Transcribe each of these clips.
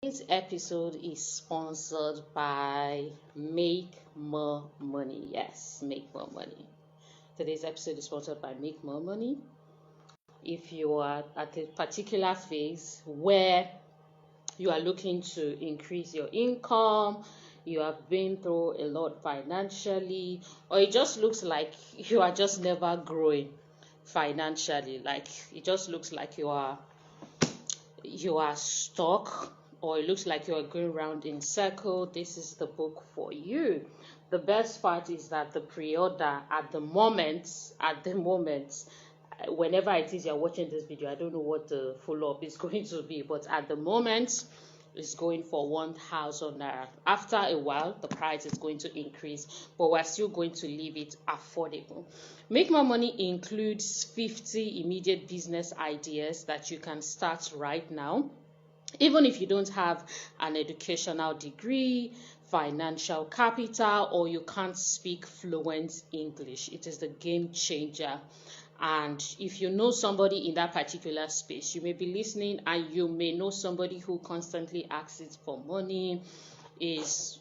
This episode is sponsored by Make More Money. Yes, Make More Money. Today's episode is sponsored by Make More Money. If you are at a particular phase where you are looking to increase your income, you have been through a lot financially, or it just looks like you are just never growing financially, like it just looks like you are stuck, or it looks like you are going around in circle, this is the book for you. The best part is that the pre-order at the moment, whenever it is you're watching this video, I don't know what the follow-up is going to be, but at the moment it's going for 1,000 naira. After a while the price is going to increase, but we're still going to leave it affordable. Make More Money includes 50 immediate business ideas that you can start right now, even if you don't have an educational degree, financial capital, or you can't speak fluent English. It is the game changer. And if you know somebody in that particular space, you may be listening and you may know somebody who constantly asks for money, is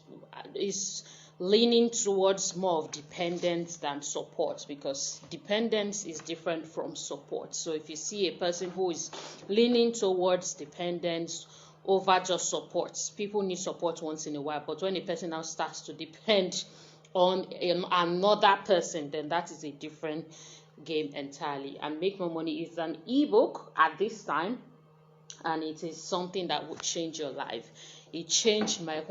leaning towards more of dependence than support, because dependence is different from support. So if you see a person who is leaning towards dependence over just support, people need support once in a while, but when a person now starts to depend on another person, then that is a different game entirely. And Make More Money is an ebook at this time, and it is something that would change your life. It changed my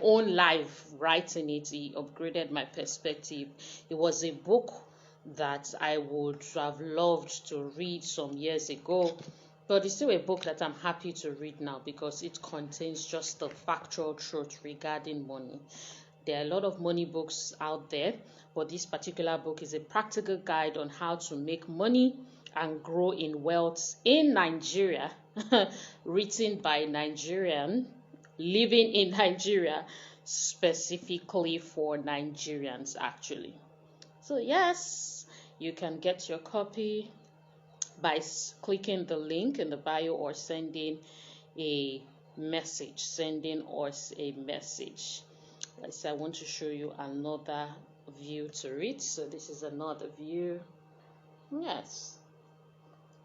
own life writing it. It upgraded my perspective. It was a book that I would have loved to read some years ago, but it's still a book that I'm happy to read now because it contains just the factual truth regarding money. There are a lot of money books out there, but this particular book is a practical guide on how to make money and grow in wealth in Nigeria, written by Nigerian, living in Nigeria, specifically for Nigerians actually. So yes, you can get your copy by clicking the link in the bio or sending us a message. Like I said, I want to show you another view to it. So this is another view. Yes,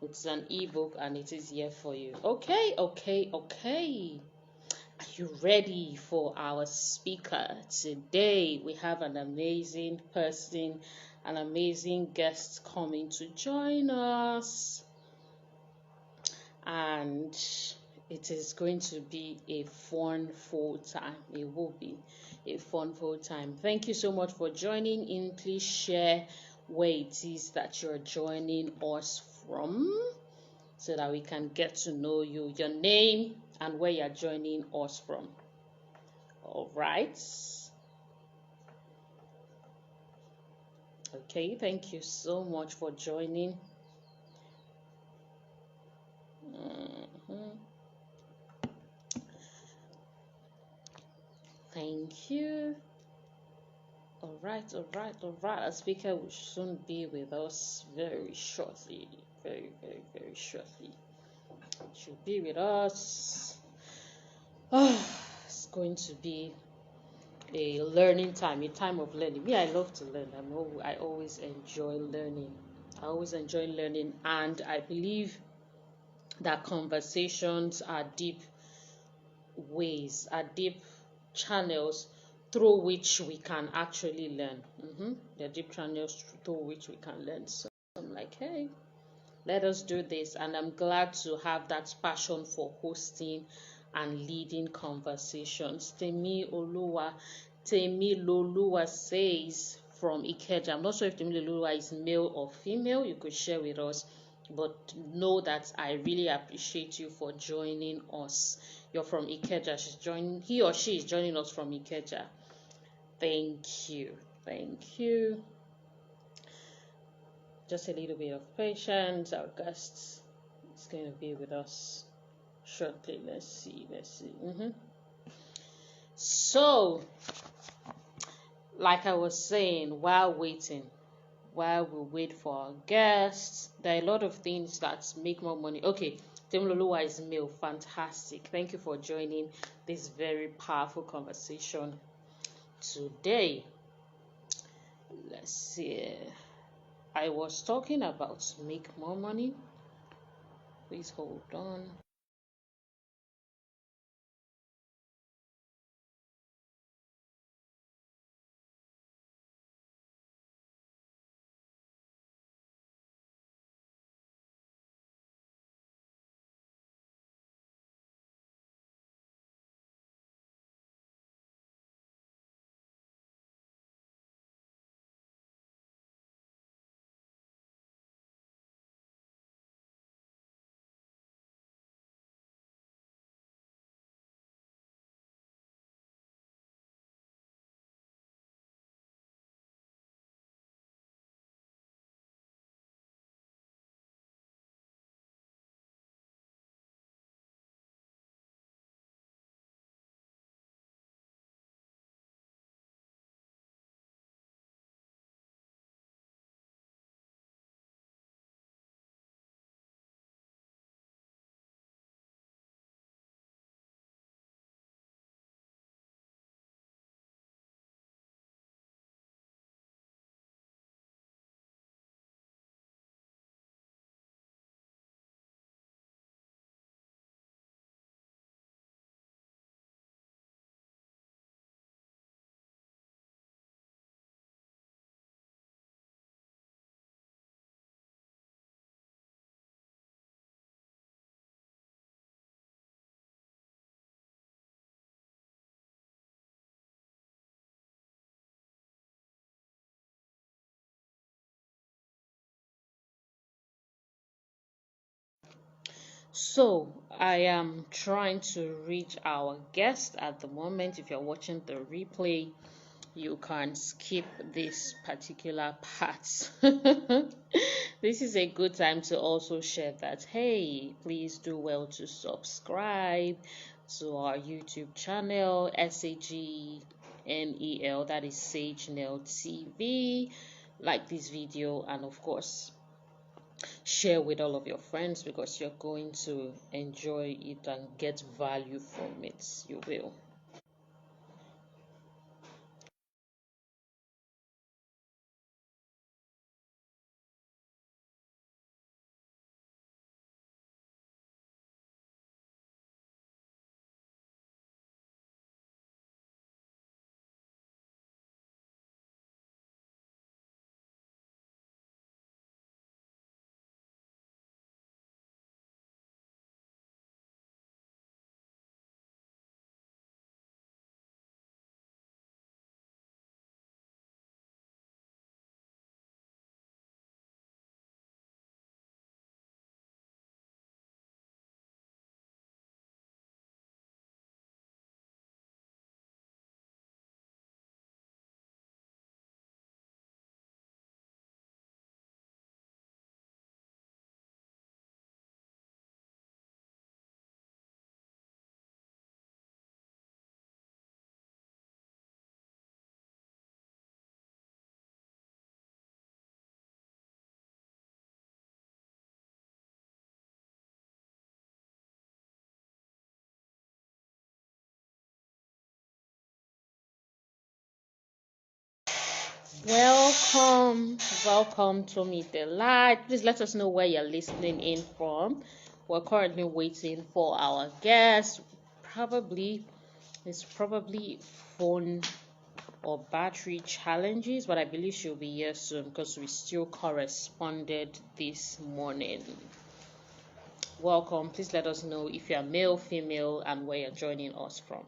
it's an ebook and it is here for you. Okay. Are you ready for our speaker today? We have an amazing person, an amazing guest coming to join us, and it is going to be a fun full time. It will be a fun full time. Thank you so much for joining in. Please share where it is that you're joining us from so that we can get to know you, your name, and where you're joining us from. All right. Okay, thank you so much for joining. Thank you. All right. Our speaker will soon be with us very shortly. Very shortly. She'll be with us. It's going to be a learning time, a time of learning. Me, I love to learn. I always enjoy learning. And I believe that conversations are deep channels through which we can actually learn. They're deep channels through which we can learn. So I'm like, hey, let us do this. And I'm glad to have that passion for hosting and leading conversations. Temi Lolua says from Ikeja. I'm not sure if Temi Lolua is male or female. You could share with us, but know that I really appreciate you for joining us. You're from Ikeja. He or she is joining us from Ikeja. Thank you. Just a little bit of patience. Our guest is going to be with us shortly. Let's see. So, like I was saying, while we wait for our guests, there are a lot of things that make more money. Okay, Temiloluwa is male. Fantastic. Thank you for joining this very powerful conversation today. Let's see. I was talking about make more money. Please hold on. So I am trying to reach our guest at the moment. If you're watching the replay, you can skip this particular part. This is a good time to also share that, hey, please do well to subscribe to our YouTube channel, SAGNEL, that is Sage Nel TV. Like this video, and of course share with all of your friends, because you're going to enjoy it and get value from it. You will. Welcome to Meet the Light. Please let us know where you're listening in from. We're currently waiting for our guest. It's probably phone or battery challenges, but I believe she'll be here soon because we still corresponded this morning. Welcome. Please let us know if you're male, female, and where you're joining us from.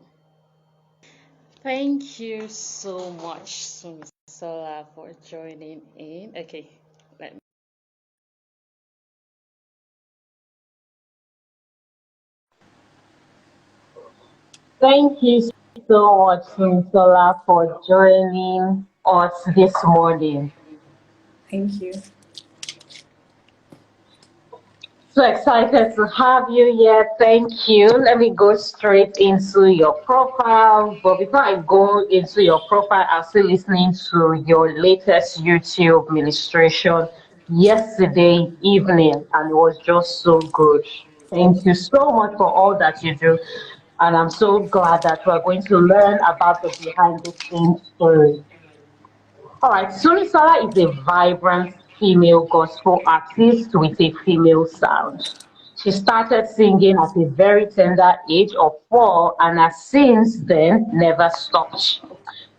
Thank you so much, SUNMISOLA, for joining in. Okay, let me. Thank you so much, SUNMISOLA, for joining us this morning. Thank you. So excited to have you here. Thank you. Let me go straight into your profile. But before I go into your profile, I'm still listening to your latest YouTube illustration yesterday evening, and it was just so good. Thank you so much for all that you do. And I'm so glad that we're going to learn about the behind the scenes story. All right, SUNMISOLA is a vibrant female gospel artist with a female sound. She started singing at a very tender age of 4 and has since then never stopped.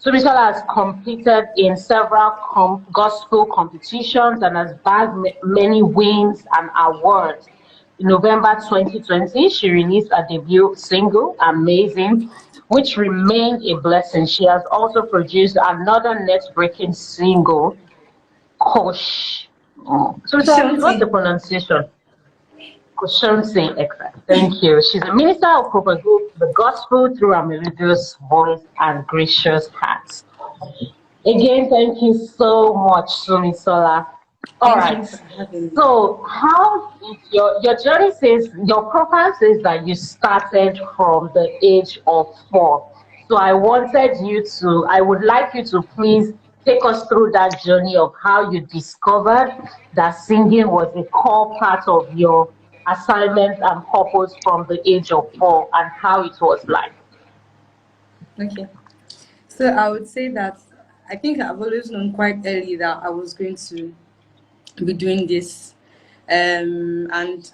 SUNMISOLA has competed in several gospel competitions and has bagged many wins and awards. In November 2020, she released a debut single, Amazing, which remained a blessing. She has also produced another net-breaking single, Kosh. So, please, what's the pronunciation? Koshonsi, exact. Thank you. She's a minister of propagating the gospel through her melodious voice and gracious heart. Again, thank you so much, SUNMISOLA. All right. So, how is your journey says your profile says that you started from the age of 4. So, I would like you to please take us through that journey of how you discovered that singing was a core part of your assignment and purpose from the age of 4 and how it was like. Okay. So I would say that I think I've always known quite early that I was going to be doing this. And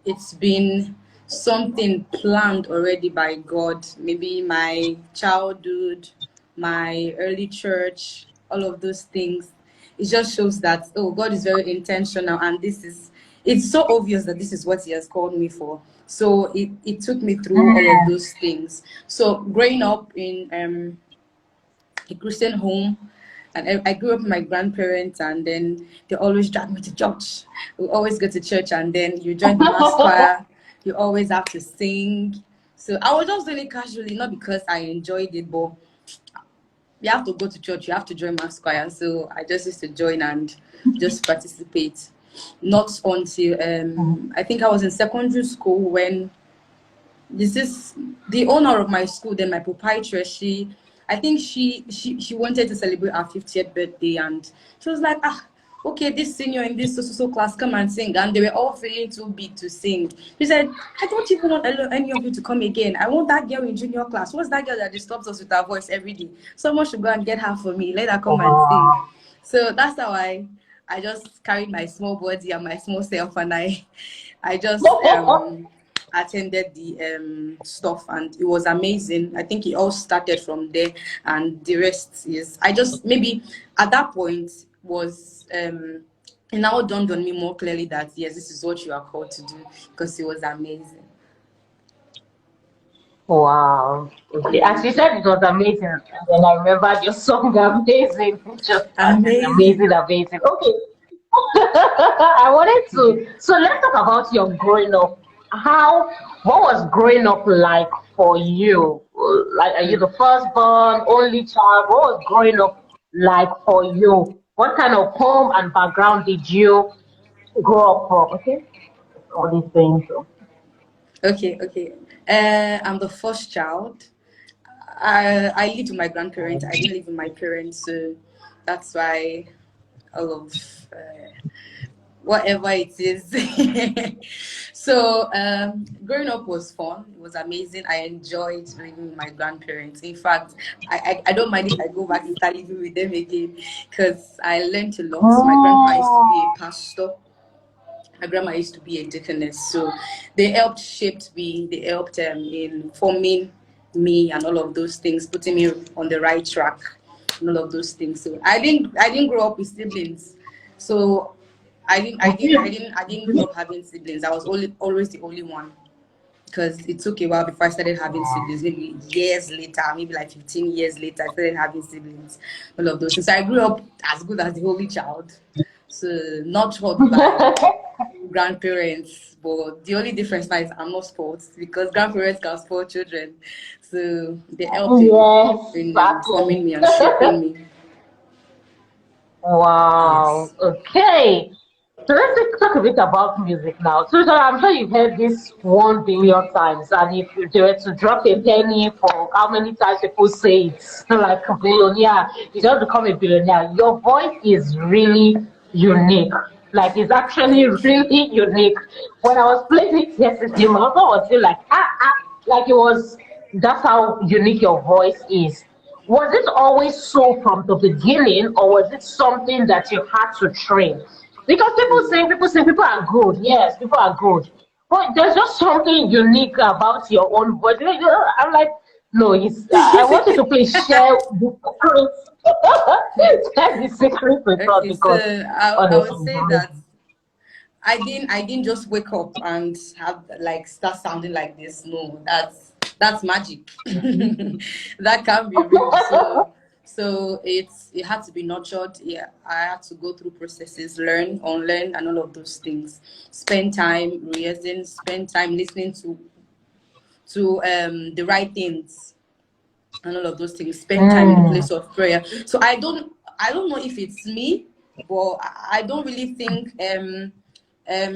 it's been something planned already by God. Maybe my childhood, my early church, all of those things. It just shows that, oh, God is very intentional, and it's so obvious that this is what he has called me for. So it took me through all of those things. So growing up in a Christian home, and I grew up with my grandparents, and then they always drag me to church. We always go to church, and then you join the mass choir. You always have to sing. So I was just doing it casually, not because I enjoyed it, but you have to go to church, you have to join mass choir. So I just used to join and just participate. Not until I think I was in secondary school when the owner of my school, then my proprietress, I think she wanted to celebrate our 50th birthday, and she was like, okay, this senior in this so class, come and sing. And they were all feeling too big to sing. She said, I don't even want any of you to come again. I want that girl in junior class. What's that girl that disturbs us with her voice every day? Someone should go and get her for me. Let her come and sing. So that's how I just carried my small body and my small self, and I just attended the stuff, and it was amazing. I think it all started from there, and the rest is maybe at that point was it now dawned on me more clearly that yes, this is what you are called to do, because it was amazing. Wow. Okay. As you said, it was amazing. And then I remembered your song, Amazing. Just amazing. Okay. I wanted to. So let's talk about your growing up. What was growing up like for you? Like, are you the firstborn, only child? What was growing up like for you? What kind of home and background did you grow up from? Okay. All these things. Okay. I'm the first child. I lived with my grandparents. I didn't live with my parents, so that's why all of whatever it is. So growing up was fun. It was amazing. I enjoyed living with my grandparents. In fact, I don't mind if I go back and start living with them again, because I learned a lot. My grandpa used to be a pastor. My grandma used to be a deaconess, so they helped shape me. They helped in forming me and all of those things, putting me on the right track and all of those things. So I didn't grow up with siblings, so I didn't grow up having siblings. I was always the only one, because it took a while before I started having siblings. Maybe years later, maybe like 15 years later, I started having siblings. All of those things. So I grew up as good as the only child. So not taught by grandparents, but the only difference now is I'm not spoiled, because grandparents can spoil children. So they helped in forming me and shaping me. Wow. Yes. Okay. So let's talk a bit about music now. So I'm sure you've heard this 1 billion times, and if you were to drop a penny for how many times people say it's like a billionaire, you just become a billionaire. Your voice is really unique. Like it's actually really unique. When I was playing it yesterday, my husband was still like, like it was. That's how unique your voice is. Was it always so from the beginning, or was it something that you had to train? Because people are good. Yes, people are good. But there's just something unique about your own voice. I'm like, no, I want you to please share the secret, share the secret with us Okay, so because I would honestly, it's say that amazing. I didn't just wake up and have like start sounding like this. No, that's magic. That can't be real. So it had to be nurtured. Yeah, I had to go through processes, learn, unlearn, and all of those things. Spend time rehearsing, spend time listening to the right things and all of those things. Spend time in the Mm. place of prayer. So I don't know if it's me, but I don't really think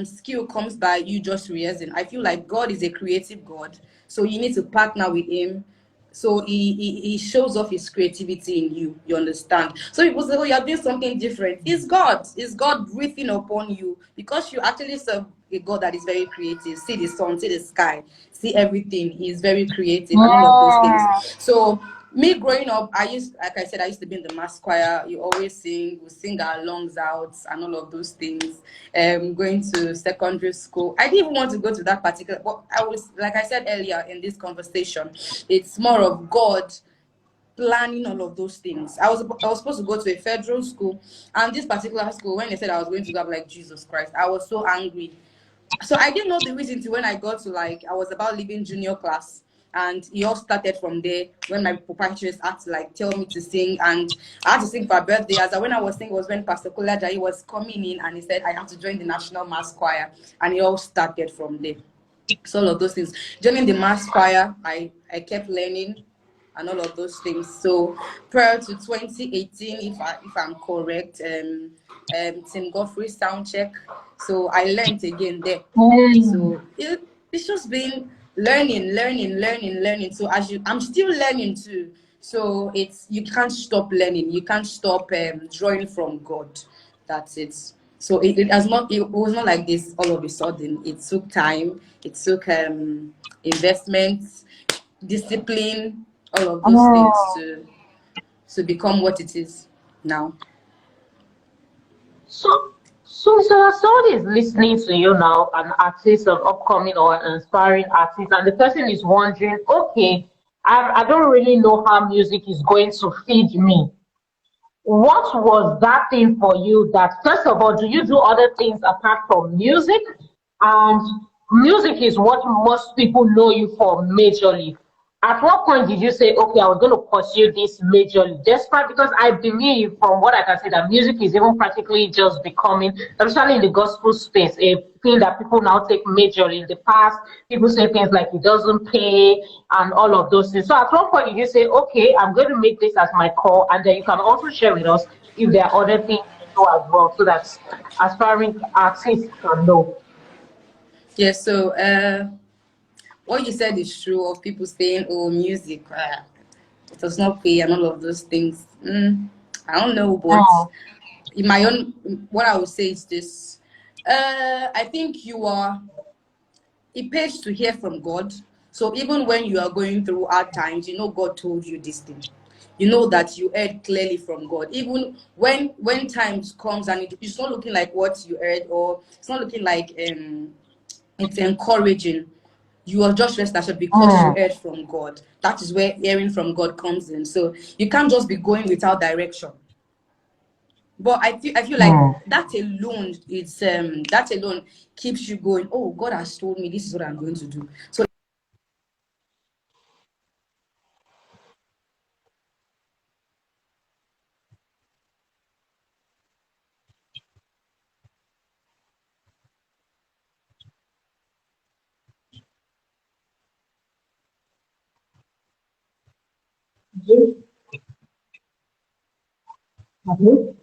skill comes by you just rehearsing. I feel like God is a creative God, so you need to partner with Him. So he shows off his creativity in you. You understand? So people say, "Oh, you're doing something different." It's God. It's God breathing upon you because you actually serve a God that is very creative. See the sun, see the sky, see everything. He's very creative and all of those things. Mm. So me growing up, like I said, I used to be in the mass choir. You always sing, we sing our lungs out and all of those things. Going to secondary school, I didn't even want to go to that particular. But I was, like I said earlier in this conversation, it's more of God planning all of those things. I was supposed to go to a federal school, and this particular school, when they said I was going to go, I'm like, Jesus Christ, I was so angry. So I didn't know the reason to when I got to, like, I was about leaving junior class, and it all started from there when my proprietress had to like tell me to sing, and I had to sing for her birthday. As when I was singing was when Pastor Kolajayi was coming in, and he said I have to join the national mass choir, and it all started from there. So all of those things, joining the mass choir, I kept learning and all of those things. So prior to 2018, if I'm correct, Tim Godfrey sound check. So I learned again there. Mm. So it's just been learning. So I'm still learning too. So it's, you can't stop learning. You can't stop drawing from God. That's it. So it was not like this all of a sudden. It took time. It took investments, discipline, all of those things Mm. to become what it is now. So, so somebody is listening to you now, an artist, an upcoming or an inspiring artist, and the person is wondering, okay, I don't really know how music is going to feed me. What was that thing for you that, first of all, do you do other things apart from music? And music is what most people know you for majorly. At what point did you say, okay, I was going to pursue this majorly? Despite, because I believe from what I can say that music is even practically just becoming, especially in the gospel space, a thing that people now take majorly. In the past, people say things like it doesn't pay and all of those things. So at what point did you say, okay, I'm going to make this as my core, and then you can also share with us if there are other things you do as well, so that aspiring artists can know. Yeah. So what you said is true of people saying, "Oh, music, it does not pay," and all of those things. I don't know, but Mm, in my own, what I would say is this: I think you are. It pays to hear from God. So even when you are going through hard times, you know God told you this thing. You know that you heard clearly from God. Even when times comes and it's not looking like what you heard, or it's not looking like it's encouraging. You are just rest assured because you mm, heard from God. That is where hearing from God comes in. So you can't just be going without direction. But I feel like mm. that alone keeps you going. Oh, God has told me this is what I'm going to do. So Mhm.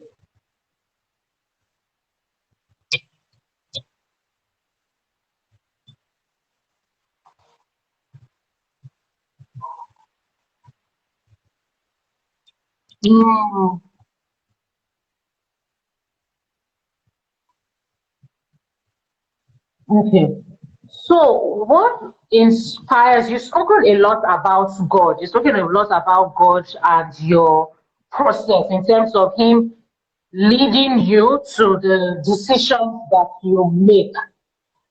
Mm, Okay. So, what inspires you? Spoken a lot about God. You've spoken a lot about God and your process in terms of Him leading you to the decisions that you make.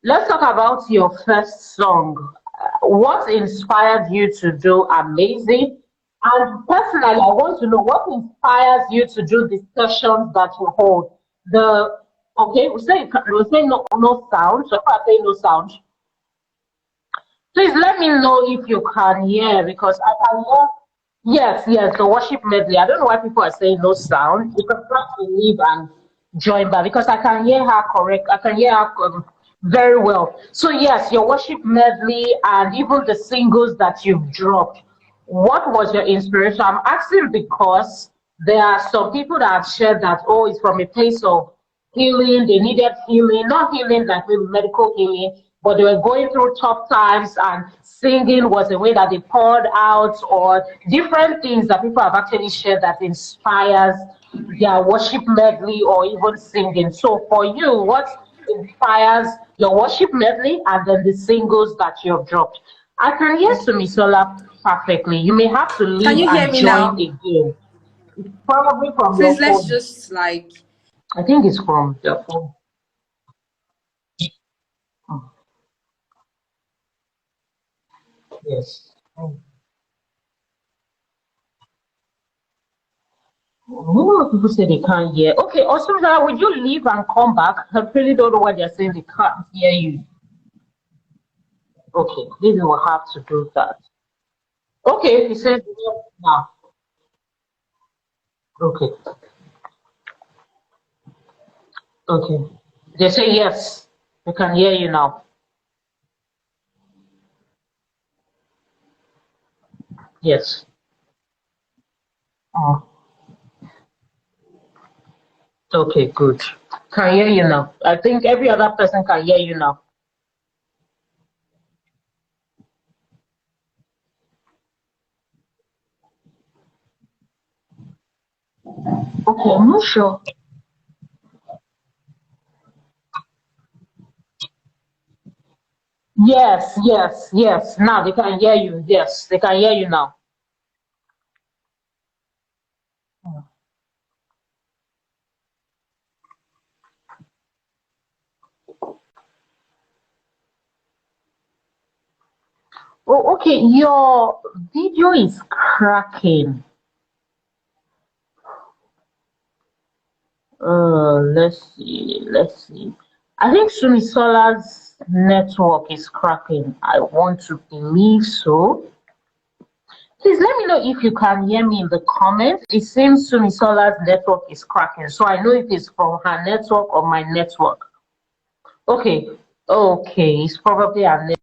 Let's talk about your first song. What inspired you to do Amazing? And personally, I want to know what inspires you to do the sessions that you hold. The okay, we say no sound. So if I say no sound, please let me know if you can hear because I can hear. Yes, yes, the worship medley. I don't know why people are saying no sound. You can try to leave and join back because I can hear her correct. I can hear her very well. So yes, your worship medley and even the singles that you've dropped. What was your inspiration? I'm asking because there are some people that have shared that oh, it's from a place of healing. They needed healing, not healing like maybe medical healing, but they were going through tough times and singing was a way that they poured out or different things that people have actually shared that inspires their worship medley or even singing. So for you, what inspires your worship medley and then the singles that you have dropped? I can hear Okay. Sumisola perfectly. You may have to Can leave you hear and me join now? again. Probably from Please, your let's phone. just like. I think it's from your phone. Oh, yes. More people say they can't hear. Okay, also, would you leave and come back? I really don't know what they're saying. They can't hear you. Okay, maybe we'll have to do that. Okay, he says yes now. Okay, okay. They say yes. They can hear you now. Yes. Oh, okay, good. Can hear you now. I think every other person can hear you now. Okay, I'm not sure. Yes, yes, yes. Now they can hear you. Yes, they can hear you now. Oh, okay. Your video is cracking. Let's see. Let's see. I think Sumisola's network is cracking. I want to believe so. Please let me know if you can hear me in the comments. It seems Sumisola's network is cracking, so I know if it's from her network or my network. Okay. Okay. It's probably her network.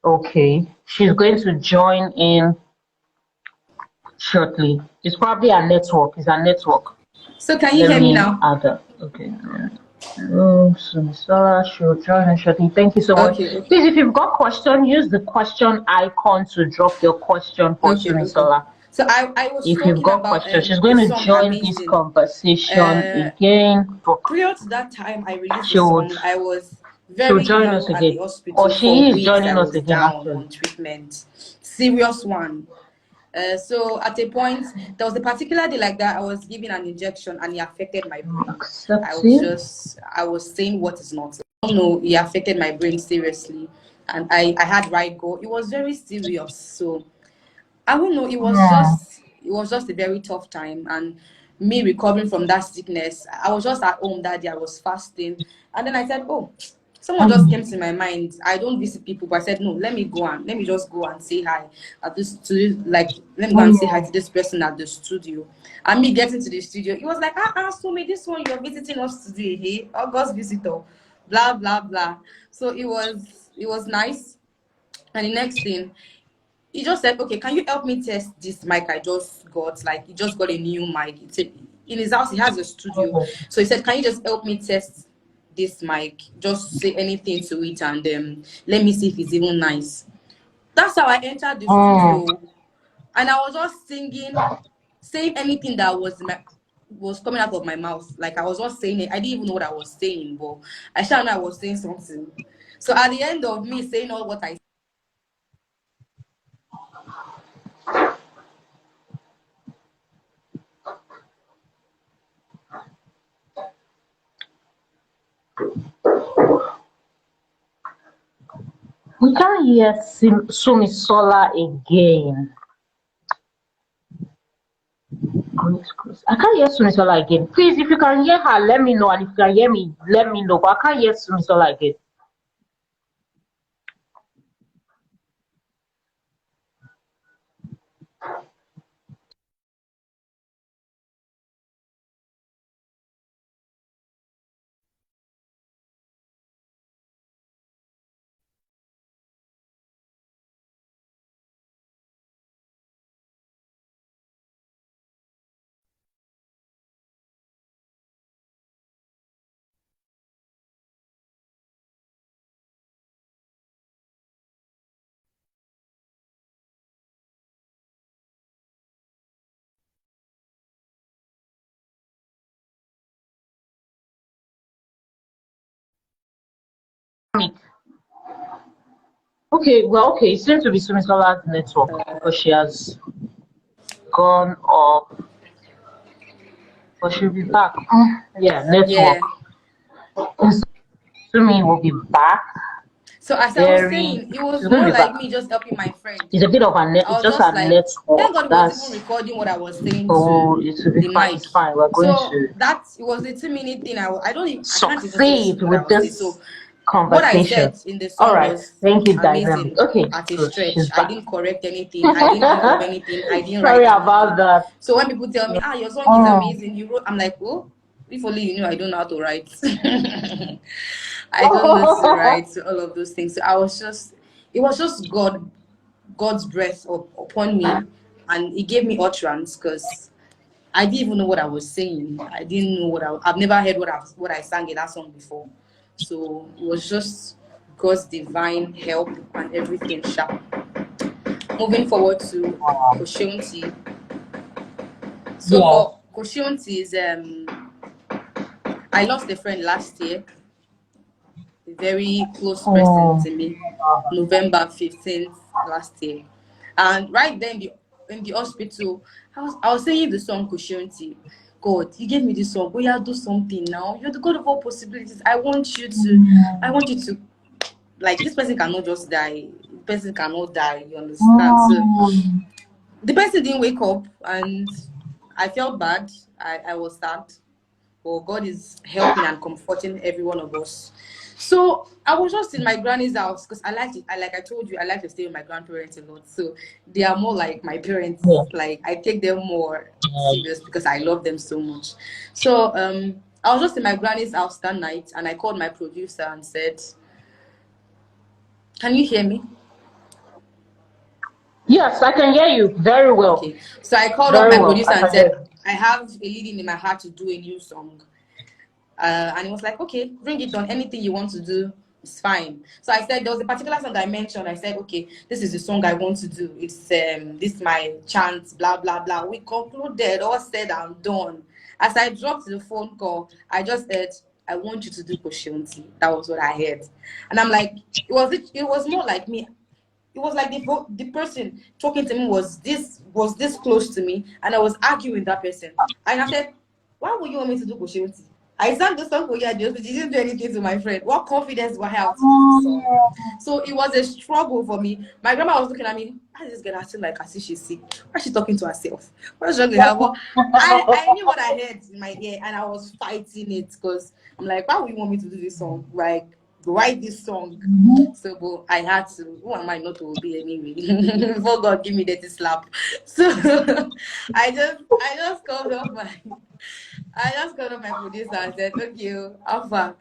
Okay. She's going to join in shortly. It's probably a network. It's a network. So, can you Let hear me me now? add that. Okay. So Sarah should join us shortly. Thank you so much. Okay, okay, Please, if you've got question, use the question icon to drop your question for okay, okay. Sumisola. So, I was If you've talking got about questions, she's the going to song join this "Amazing." conversation Uh, again. Prior to that time, I released She the would song. I was she'll very join us ill at the again. Or hospital for she is weeks. joining I us was again down actually. on treatment, serious one. So at a point, there was a particular day like that, I was given an injection and it affected my brain. I was saying what is not. I don't know, it affected my brain seriously. And I had right go. It was very serious. So I don't know, it was just a very tough time, and me recovering from that sickness. I was just at home that day, I was fasting, and then I said, oh, someone just came to my mind. I don't visit people, but I said, no, let me just go and say hi at this to like let me go and say hi to this person at the studio. And me getting to the studio, it was like, so me this one you're visiting us today, hey, August visitor, blah blah blah. So it was nice. And the next thing, he just said, okay, can you help me test this mic I just got? Like, he just got a new mic. In his house, he has a studio. So he said, can you just help me test this mic? Just say anything to it and let me see if it's even nice. That's how I entered the studio. And I was just saying anything that was coming out of my mouth. Like, I was just saying it. I didn't even know what I was saying, but I sure know I was saying something. So at the end of me saying all what I We can't hear Sumisola again. I can't hear Sumisola again. Please, if you can hear her, let me know. And if you can hear me, let me know. But I can't hear Sumisola again. Okay, well, okay, it seems to be Sumisola's network because she has gone off. But she'll be back. Yeah, network. Sumi will be back. So as I was saying, it was She's going more to be like back. me just helping my friend. It's a bit of a I was just just a like, thank network. God it was even recording what I was saying So to it will be the fine. mic. It's fine. We're going So to it was a 2-minute thing. I can't even say succeed what I with was saying. this So what I conversation. said in the All song right. was Thank you, Dynamic. amazing Okay, at a good. stretch. She's I back. didn't correct anything. I didn't think of anything. I didn't write Sorry about anything. that. So when people tell me, your song is amazing, you wrote, I'm like, oh, if only you knew I don't know how to write. I don't know to write all of those things. So it was just God's breath upon me, and He gave me utterance because I didn't even know what I was saying. I didn't know I've never heard what I sang in that song before. So it was just God's divine help and everything sharp. Moving forward to Koshionti. So Yes. for Koshionti is I lost a friend last year, a very close person to me, November 15th last year. And right then in the hospital, I was singing the song Kushionti. God, you gave me this song. Oh yeah, do something now. You're the God of all possibilities. I want you to like this person cannot just die. The person cannot die, you understand? So the person didn't wake up and I felt bad. I was sad. But God is helping and comforting every one of us. So I was just in my granny's house because like I told you, I like to stay with my grandparents a lot. So they are more like my parents. Yeah. Like I take them more serious because I love them so much. So I was just in my granny's house that night and I called my producer and said, can you hear me? Yes, I can hear you very well. Okay. So I called up Very my well. producer and said, I have a leading in my heart to do a new song. And he was like, okay, bring it on. Anything you want to do is fine. So I said, there was a particular song I mentioned. I said, okay, this is the song I want to do. It's this my chant, blah, blah, blah. We concluded, all said and done. As I dropped the phone call, I just said, I want you to do Koshionti. That was what I heard. And I'm like, it was more like me. it was like the person talking to me was this close to me, and I was arguing with that person. And I said, why would you want me to do Koshewati? I sang the song for you, but you didn't do anything to my friend. What confidence do I have to do the song? So it was a struggle for me. My grandma was looking at me, why is this girl acting like as if she's sick? Why is she talking to herself? What's wrong with her? Well, I knew what I heard in my ear, and I was fighting it because I'm like, why would you want me to do this song? Like, write this song. So but I had to. Who am I not to obey anyway? Before God give me that slap. So I just called up my producer and said, okay, Alpha,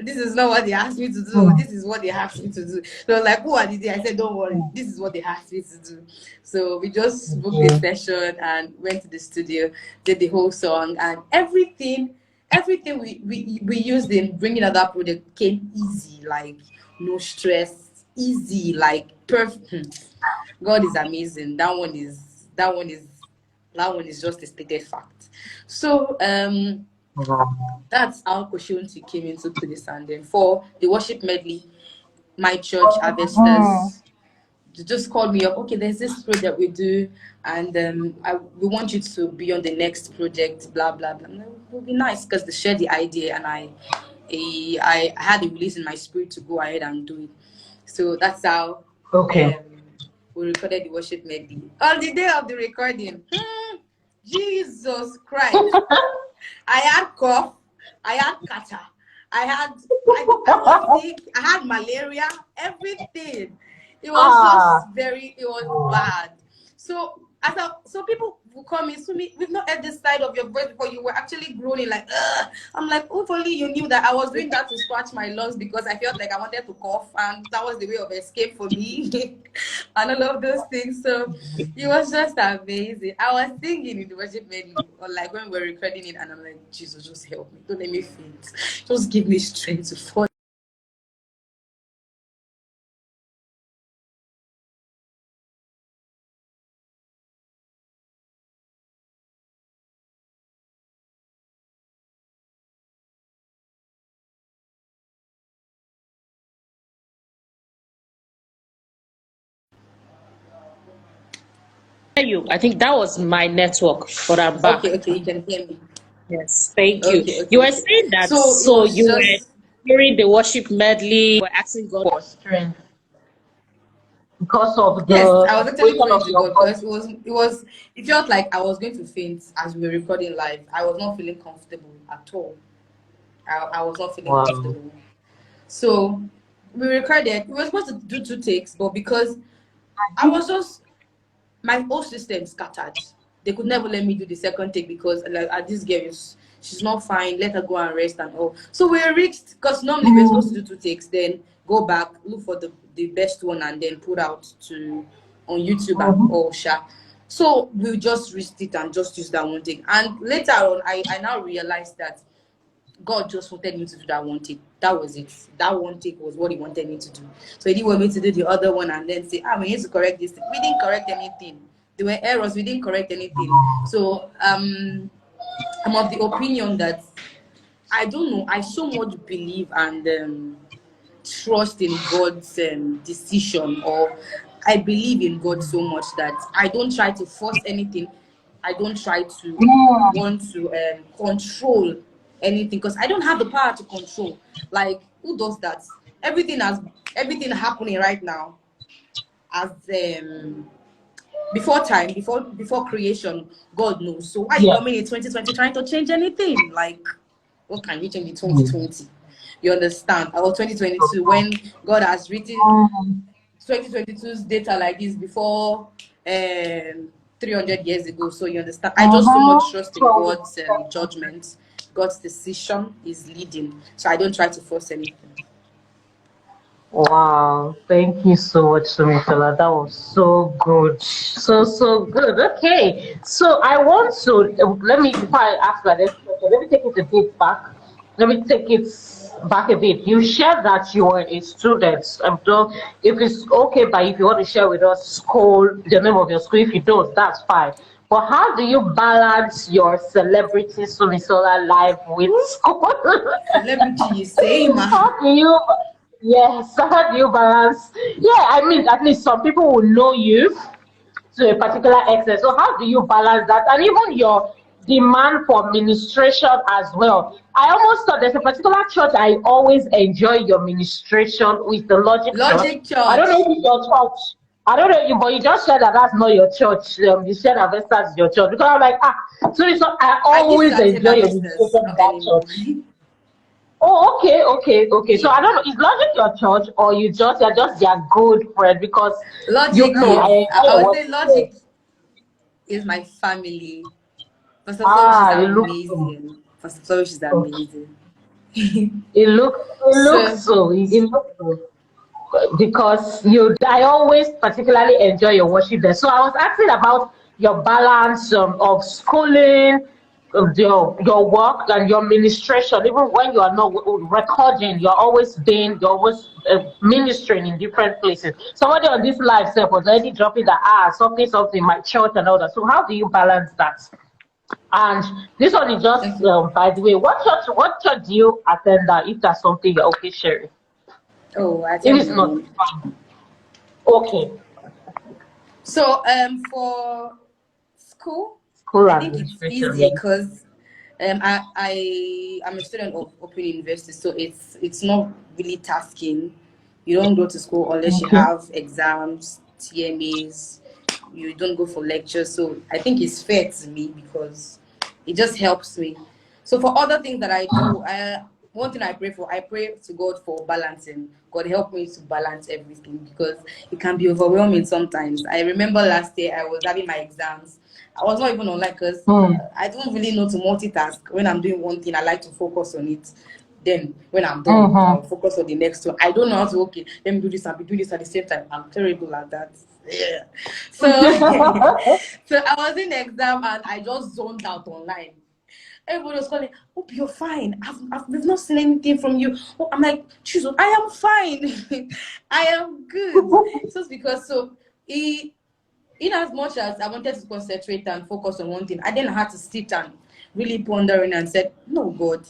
this is not what they asked me to do. This is what they asked me to do. So I was like, who are these? I said, don't worry, this is what they asked me to do. So we just booked the session and went to the studio, did the whole song, and everything we used in bringing out that project came easy, like no stress, easy, like perfect. God is amazing. That one is just a stated fact. So that's how Koshewati came into place. And then for the worship medley, my church harvesters just called me up. Okay, there's this project we do, and we want you to be on the next project. Blah blah blah. It would be nice because they shared the idea, and I had a release in my spirit to go ahead and do it. So that's how we recorded the worship medley. On the day of the recording, Jesus Christ, I had cough, I had kata, I was sick, I had malaria, everything. It was it was bad. So so people will call me, Sunmi, we've not heard this side of your voice before. You were actually groaning like, ugh. I'm like, hopefully you knew that I was doing that to scratch my lungs because I felt like I wanted to cough, and that was the way of escape for me. And all of those things. So it was just amazing. I was singing in the worship medley, or like when we were recording it, and I'm like, Jesus, just help me. Don't let me faint. Just give me strength to fall. You. I think that was my network, but I'm back. Okay, you can hear me. Yes, thank you. Okay. You were saying that, So it was you were just during the worship medley, you were asking God For strength because of yes, the I was actually situation praying of to your God because body. it felt like I was going to faint as we were recording live. I was not feeling comfortable at all. I was not feeling Wow. comfortable. So we recorded. We were supposed to do 2 takes, but because I was just my whole system scattered. They could never let me do the second take because like this girl she's not fine. Let her go and rest and all. So we reached because normally we're supposed to do 2 takes, then go back, look for the best one, and then put out on YouTube and all sha. So we just reached it and just used that one take. And later on, I now realized that God just wanted me to do that one take. That was it. That one take was what he wanted me to do. So he didn't want me to do the other one and then say, we need to correct this. We didn't correct anything. There were errors. We didn't correct anything. So I'm of the opinion that I don't know. I so much believe and trust in God's decision, or I believe in God so much that I don't try to force anything. I don't try to want to control anything because I don't have the power to control. Like, who does that? Everything happening right now as before time, before creation, God knows. So why are you coming in 2020 trying to change anything? Like, what can you change in 2020? You understand? Or 2022 when God has written 2022's data like this before 300 years ago. So you understand? I just so much trust in God's judgment. God's decision is leading. So I don't try to force anything. Wow, thank you so much, Sumisola. That was so good. So good. Okay. So I want to let me before I ask that next question, let me take it a bit back. Let me take it back a bit. You shared that you were a student. If it's okay, but if you want to share with us school, the name of your school, if you don't, that's fine. But how do you balance your celebrity Sumisola life with school? Celebrity, same. How do you? Yes, how do you balance? Yeah, I mean, at least some people will know you to a particular extent. So how do you balance that? And even your demand for ministration as well. I almost thought there's a particular church I always enjoy your ministration with the Logic Church. Logic I don't know Church. if it's your church. I don't know you, but you just said that that's not your church. You said that Vestas is your church because I'm like, so I I used to always attend enjoy your Avestas, ministration in not that anymore. church. Oh, okay, okay, okay. So Yeah. I don't know, is Logic your church or you're just their good friend because you Logic know I is, enjoy I your would work say there. Logic is my family. Pastor Flourish is Ah, you look so. amazing. Pastor Flourish is Okay. amazing. It looks So, so. It looks so. Because I always particularly enjoy your worship there. So I was asking about your balance of schooling, of your work and your ministration. Even when you are not recording, you're always ministering in different places. Somebody on this live set was already dropping that something my church and all that. So how do you balance that? And this one is just okay. by the way, what church do you attend that if that's something you're okay sharing? Oh, I If attend it's not, Redeem. it's fine. Okay. So, for school, School I think it's administration, easy yeah. because I am a student of Open University, so it's not really tasking. You don't go to school unless you Okay. have exams, TMAs. You don't go for lectures, so I think it's fair to me because it just helps me. So for other things that I do, one thing I pray to God for balancing. God help me to balance everything because it can be overwhelming sometimes. I remember last year I was having my exams. I was not even online because Hmm. I don't really know to multitask. When I'm doing one thing, I like to focus on it. Then when I'm done, Mm-hmm. I'll focus on the next one. I don't know how to, okay, let me do this and be doing this at the same time. I'm terrible at that. Yeah. So so I was in the exam and I just zoned out online. Everybody was calling, hope you're fine. We've not seen anything from you. Oh, I'm like, Jesus, I am fine. I am good. So it's because in as much as I wanted to concentrate and focus on one thing, I then had to sit and really pondering and said, no, God,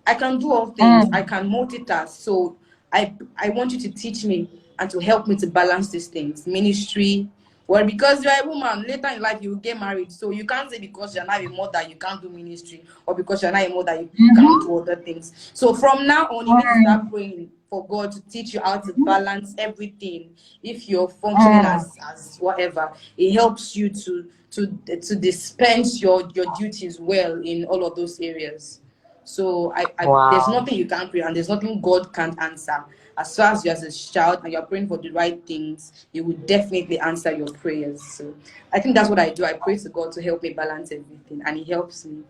I can do all things. I Mm. can multitask. So I want you to teach me and to help me to balance these things. Ministry. Well, because you're a woman, later in life you will get married. So you can't say because you're not a mother you can't do ministry, or because you're not a mother you can't Mm-hmm. do other things. So from now on, you need to Mm. start praying for God to teach you how to balance everything. If you're functioning Mm. as whatever, it helps you to dispense your duties well in all of those areas. So there's Wow. nothing you can't pray, and there's nothing God can't answer. As far as you as a child and you're praying for the right things, He will definitely answer your prayers. So I think that's what I do. I pray to God to help me balance everything, and He helps me.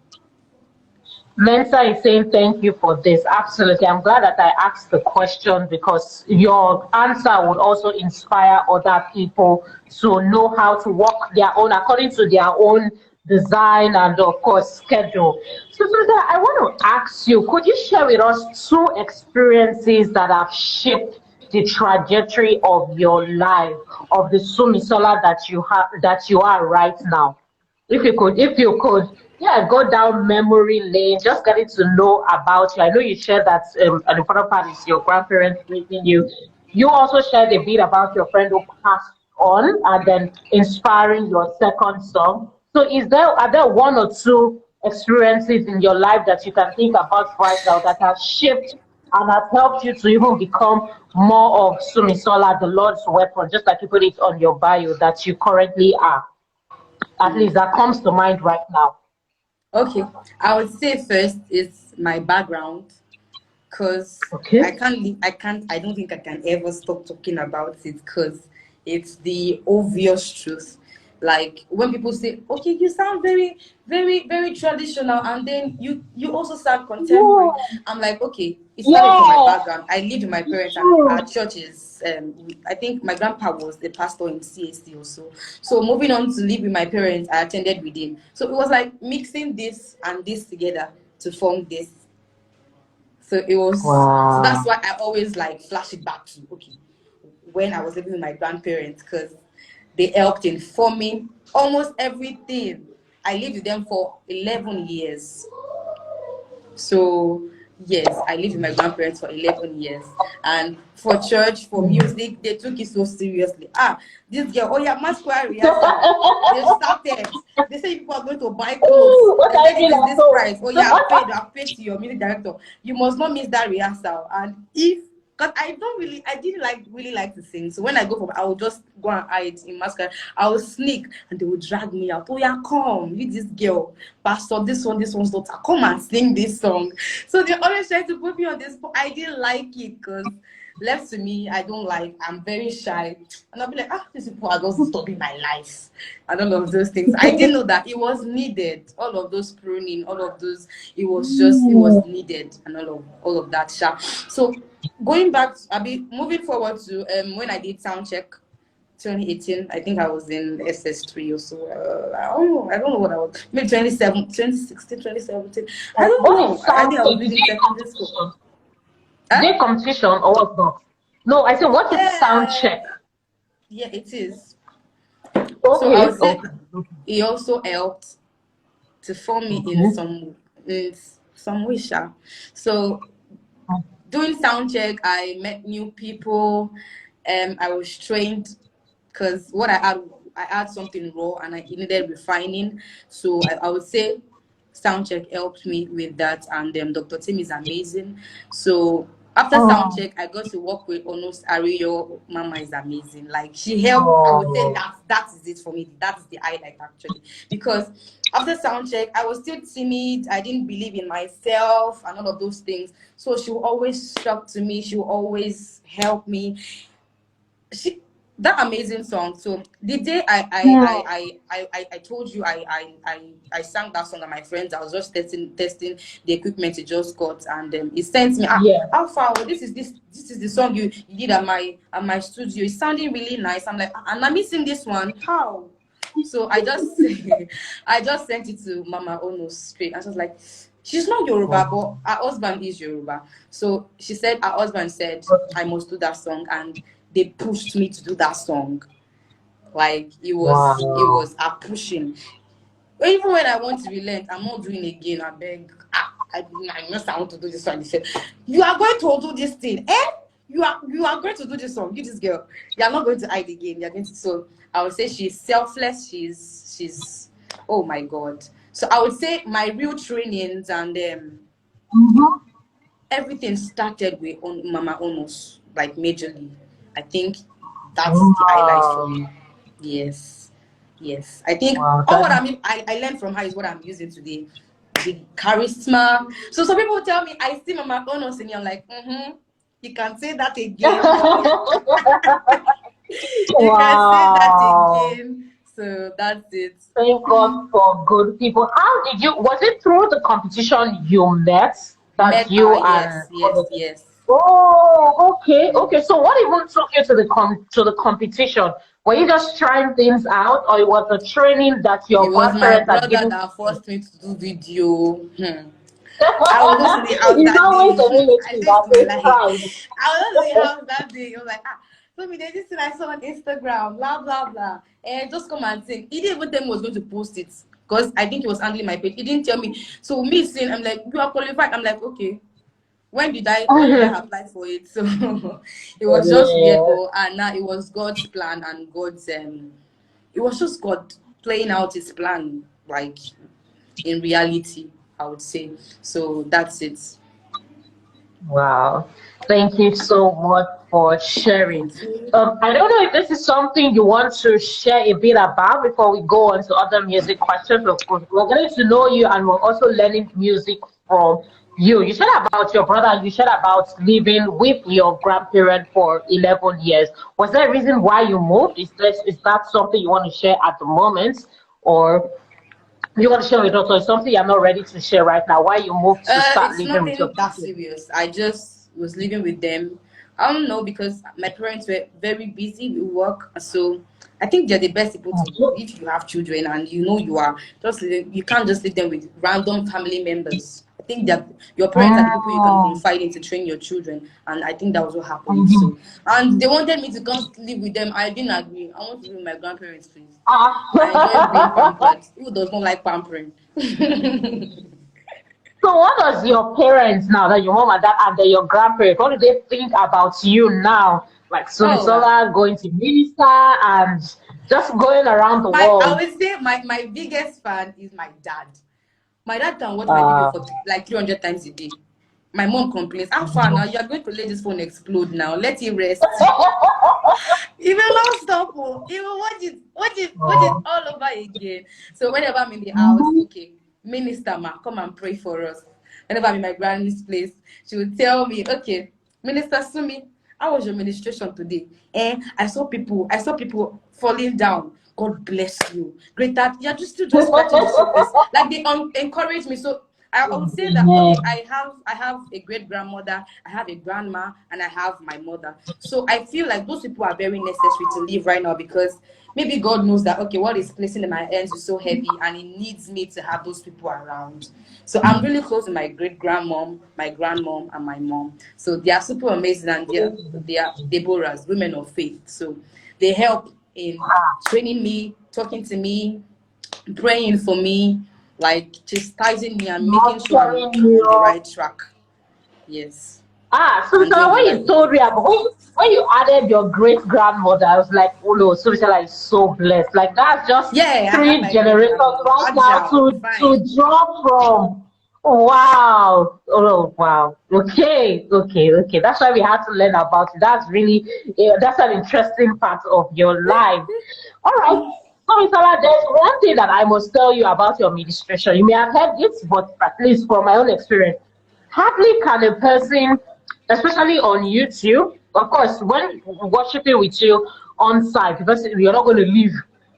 Mensa is saying thank you for this. Absolutely. I'm glad that I asked the question because your answer would also inspire other people to know how to walk their own according to their own design and of course schedule. So I want to ask you, could you share with us two experiences that have shaped the trajectory of your life, of the Sumisola that you are right now? If you could, yeah, go down memory lane, just getting to know about you. I know you shared that an important part is your grandparents raising you. You also shared a bit about your friend who passed on and then inspiring your second son. So are there one or two experiences in your life that you can think about right now that have shaped and has helped you to even become more of Sumisola, the Lord's weapon, just like you put it on your bio that you currently are? At least Mm. that comes to mind right now. Okay, I would say first is my background, because Okay. I don't think I can ever stop talking about it because it's the obvious truth. Like when people say, okay, you sound very, very, very traditional, and then you also sound Yeah. contemporary. I'm like, okay, it started from my Yes, background. I lived with my it's parents, and true. our church is, I think my grandpa was the pastor in CST also. So moving on to live with my parents, I attended with him. So it was like mixing this and this together to form this. So that's Wow. why I always like flash it back to, okay, when I was living with my grandparents, because they helped in forming almost everything. I lived with them for 11 years. So Yes, I lived with my grandparents for 11 years. And for church, for music, they took it so seriously. Ah, this girl, oh yeah, masquerade rehearsal. They started. They say people are going to buy clothes. Ooh, what They are said you it doing is at this home? price. Oh yeah, I've paid to your music director. You must not miss that rehearsal. And if because I didn't really like to sing. So when I go for, I would just go and hide in masquerade. I would sneak and they would drag me out. Oh yeah, come, you this girl, pastor, this one's daughter, come and sing this song. So they always try to put me on this, but I didn't like it because left to me, I don't like, I'm very shy. And I'll be like, these people are just disturbing my life. And all of those things. I didn't know that it was needed. All of those pruning, all of those, it was needed and all of that. So going back, moving forward to when I did sound check 2018, I think I was in SS3 or so. I don't know what I was. Maybe 2016, 2017. I don't What is know. I sound think I was check? Is leaving it a secondary school. competition? Is Huh? it a competition or what's not? No, I said what is sound Yeah, check? yeah, it is. So I Okay, would say okay, it also helped to form me okay. in some way. So doing sound check, I met new people. I was trained because I had something raw and I needed refining. So I would say sound check helped me with that. And Dr. Tim is amazing. So after sound Oh, check, I got to work with Onos Ariyo. Mama is amazing. Like she helped. I would say oh, that is it for me. That is the highlight actually, because after sound check, I was still timid. I didn't believe in myself and all of those things. So she will always talk to me. She will always help me. She That amazing song. So the day I told you I sang that song at my friends, I was just testing the equipment it just got, and it sent me yeah. how far, this is the song you did at my studio. It's sounding really nice. I'm like, and I'm missing this one. How? So I just I just sent it to Mama Ono straight. I was like, she's not Yoruba, but her husband is Yoruba. So she said her husband said I must do that song, and they pushed me to do that song. Like it Wow. was a pushing. Even when I want to relent, I'm not doing it again. I beg. I know I want to do this one. They said, you are going to do this thing. Eh? You are going to do this song. You this girl. You are not going to hide again. You're going to. So I would say she's selfless. She's oh my god. So I would say my real trainings and Mm-hmm. everything started with Mama Onos, like majorly. I think that's the highlight for me. Wow. Yes. Yes. I think Wow. all what I learned from her is what I'm using today. The charisma. So some people tell me I see Mama Onos and I'm like, you can say that again. You can say that Wow. again. So that's it. Thank God for good people. How did you, was it through the competition you met that Met her, you and yes, yes, yes. oh, okay, okay. So what even took you to the competition? Were you just trying things out, or it was a training that It your was my grandparents had brother given that to you? forced me to do video. I will go to the house It's that always day. a I relative said that to my says life, pride. I will go to the house that day. I was like, so me, there's this thing I saw on Instagram, blah, blah, blah. And just come and sing. He didn't even tell me he was going to post it because I think he was handling my page. He didn't tell me. So me saying, I'm like, you are qualified. I'm like, okay. When did I apply for it? So it was just weird, Yeah. but and now it was God's plan and God's it was just God playing out his plan, like in reality, I would say. So that's it. Wow. Thank you so much for sharing. Thank you. I don't know if this is something you want to share a bit about before we go on to other music questions. Of course, we're getting to know you and we're also learning music from you. You said about your brother, you said about living with your grandparent for 11 years. Was there a reason why you moved? Is that something you want to share at the moment? Or you want to share with us, or is something you're not ready to share right now? Why you moved to start It's living with your nothing that grandparents? serious. I just was living with them. I don't know because my parents were very busy with work, so I think they're the best people to. If you have children and you know you are just you can't just leave them with random family members. I think that your parents are the people you can Mm, confide in to train your children, and I think that was what happened. mhm. So, and they wanted me to come live with them. I didn't agree. I want to live with my grandparents, please. I enjoy being Ah. pampered. Who does not like pampering? So what does your parents now, that your mom and dad and then your grandparents, what do they think about you now? Like Oh wow. Sumisola going to minister and just going around the I world. would say my biggest fan is my dad. My dad can watch my video Uh, for like 300 times a day. My mom complains, how far now? You are going to let this phone explode now. Let it rest. He will not stop. Oh. He will watch it all over again. So whenever I'm in the house, okay, Minister Ma, come and pray for us. Whenever I'm in my granny's place, she will tell me, okay, Minister Sunmi, how was your ministration today? I saw people falling down. God bless you. Great that you're just scratching the surface. Like they encourage me. So I would say that okay, I have a great grandmother, I have a grandma, and I have my mother. So I feel like those people are very necessary to live right now because maybe God knows that okay, what is placing in my hands is so heavy, and He needs me to have those people around. So I'm really close to my great grandmom, my grandmom, and my mom. So they are super amazing, and they are Deborahs, women of faith. So they help in training me, talking to me, praying for me, like chastising me and making sure I'm nurturing on the you. right track. Yes, So and doing the when right you told thing. me about when you added your great grandmother, I was like, oh no, Sumisala is so blessed. Like that's just Yeah, I have three my great generations grandmother. right now Agile, to fine. draw from. Wow. Oh wow. Okay. That's why we had to learn about it. That's really that's an interesting part of your life. All right. So, Misala, there's one thing that I must tell you about your administration. You may have heard it, but at least from my own experience, hardly can a person, especially on YouTube, of course, when worshiping with you on site, because you're not going to leave,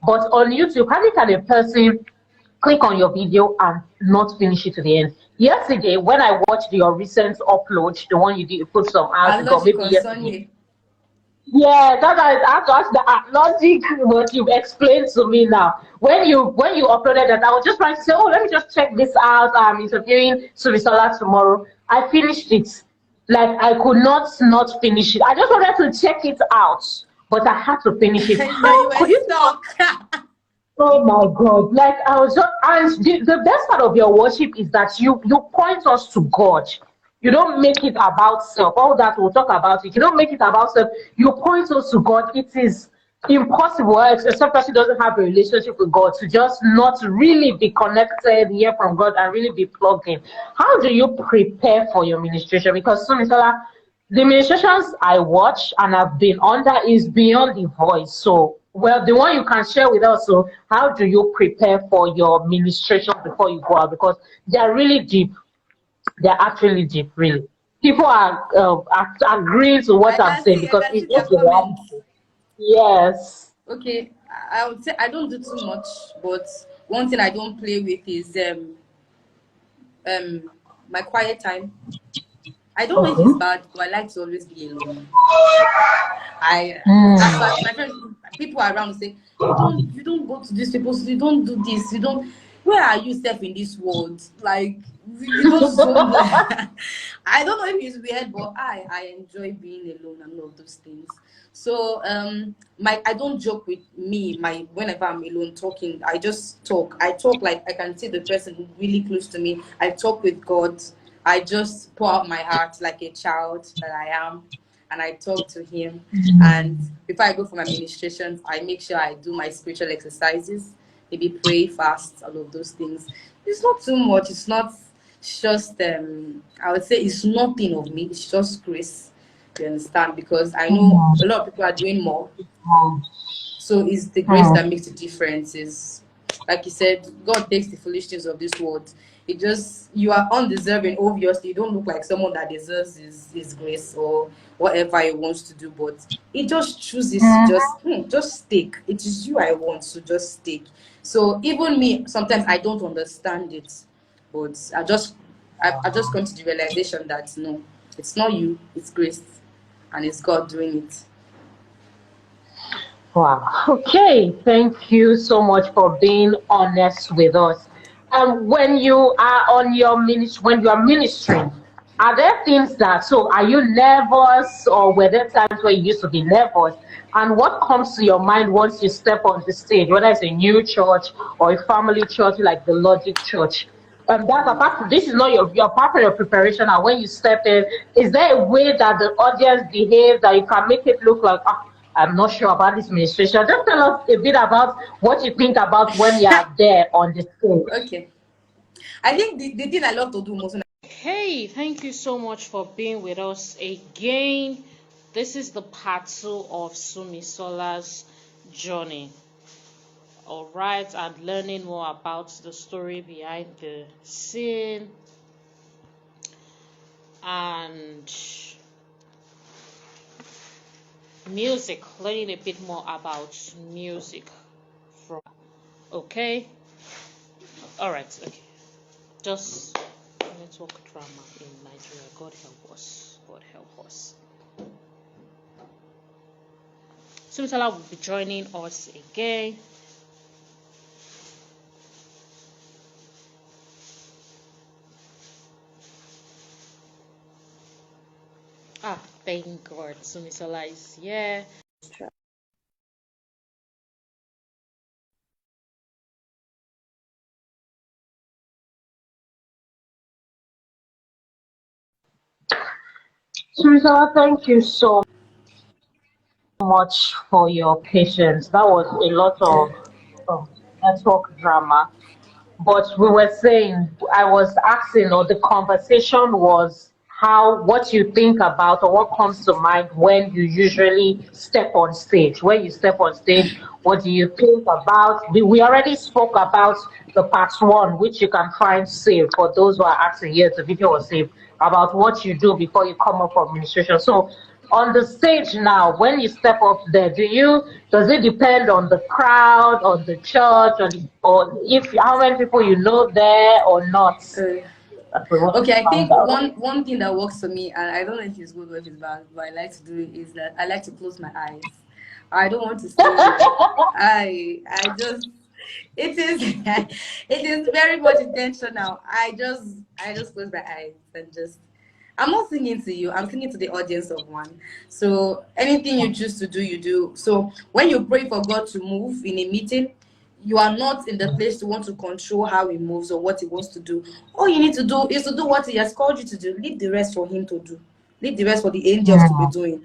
but on YouTube, hardly can a person click on your video and not finish it to the end. Yesterday, when I watched your recent upload, the one you did, you put some hours Our ago, logic maybe on yesterday. Sunday. Yeah, that I have to ask the logic what you explained to me now. When you uploaded that, I was just trying to say, oh, let me just check this out. I'm interviewing Sumisola tomorrow. I finished it. Like I could not finish it. I just wanted to check it out, but I had to finish it. You How were could you tell? stuck. Oh my God! Like I was just, and the best part of your worship is that you point us to God. You don't make it about self. All that we'll talk about it. You don't make it about self. You point us to God. It is impossible, except person doesn't have a relationship with God, to just not really be connected, hear from God, and really be plugged in. How do you prepare for your ministration? Because Sumisala, the ministrations I watch and have been under is beyond the voice. So, well, the one you can share with us. So, how do you prepare for your ministration before you go out? Because they are really deep. They are actually deep, really. People are agreeing to what I'm saying I because can see it's their just the comments. reality. Yes. Okay, I would say I don't do too much, but one thing I don't play with is um my quiet time. I don't know if it's Okay. bad, but I like to always be alone. I That's why Mm. my friends, people around say, you don't go to these people, you don't do this, you don't. Where are you self in this world? Like you just don't. I don't know if it's weird, but I enjoy being alone and all of those things. So my I don't joke with me. My Whenever I'm alone talking, I just talk. I talk like I can see the person really close to me. I talk with God. I just pour out my heart like a child that I am, and I talk to Him. And before I go for my ministrations, I make sure I do my spiritual exercises, maybe pray, fast, all of those things. It's not too much. It's not. It's just I would say it's nothing of me. It's just grace. You understand? Because I know a lot of people are doing more. Mm. So it's the grace that Mm. makes the difference. Is like you said, God takes the foolish things of this world. It just you are undeserving, obviously. You don't look like someone that deserves his grace or whatever he wants to do, but he just chooses to just take. It is you I want, so just take. So even me, sometimes I don't understand it, but I just come to the realization that no, it's not you, it's grace, and it's God doing it. Wow. Okay. Thank you so much for being honest with us. When you are on your when you are ministering, are there things that, so are you nervous, or were there times where you used to be nervous? And what comes to your mind once you step on the stage, whether it's a new church or a family church like the Logic Church? That's apart. This is not your part of your preparation. And when you step in, is there a way that the audience behaves that you can make it look like, ah, I'm not sure about this ministration? Just tell us a bit about what you think about when you are there on the stage. Okay. I think the thing I love to do most. Hey, thank you so much for being with us again. This is the part 2 of SUNMISOLA's journey. Alright, and learning more about the story behind the scene and music, learning a bit more about music from alright, okay. Just network drama in Nigeria. God help us. God help us. SUNMISOLA will be joining us again. Ah, thank God, SUNMISOLA is here. SUNMISOLA, thank you so much for your patience. That was a lot of network drama. But we were saying, I was asking, or the conversation was what you think about, or what comes to mind when you usually step on stage. When you step on stage, what do you think about? We already spoke about the part 1, which you can find saved for those who are asking. Yes, the video was saved, about what you do before you come up for administration. So on the stage now, when you step up there, does it depend on the crowd, on the church, or if how many people you know there or not? Okay, I think one thing that works for me, and I don't know if it's good or if it's bad, but I like to do it, is that I like to close my eyes. I don't want to see it. I just it is it is very much intentional. I just close my eyes and just, I'm not singing to you, I'm singing to the audience of one. So anything you choose to do, you do. So when you pray for God to move in a meeting, you are not in the place to want to control how he moves or what he wants to do. All you need to do is to do what he has called you to do. Leave the rest for him to do. Leave the rest for the angels to be doing.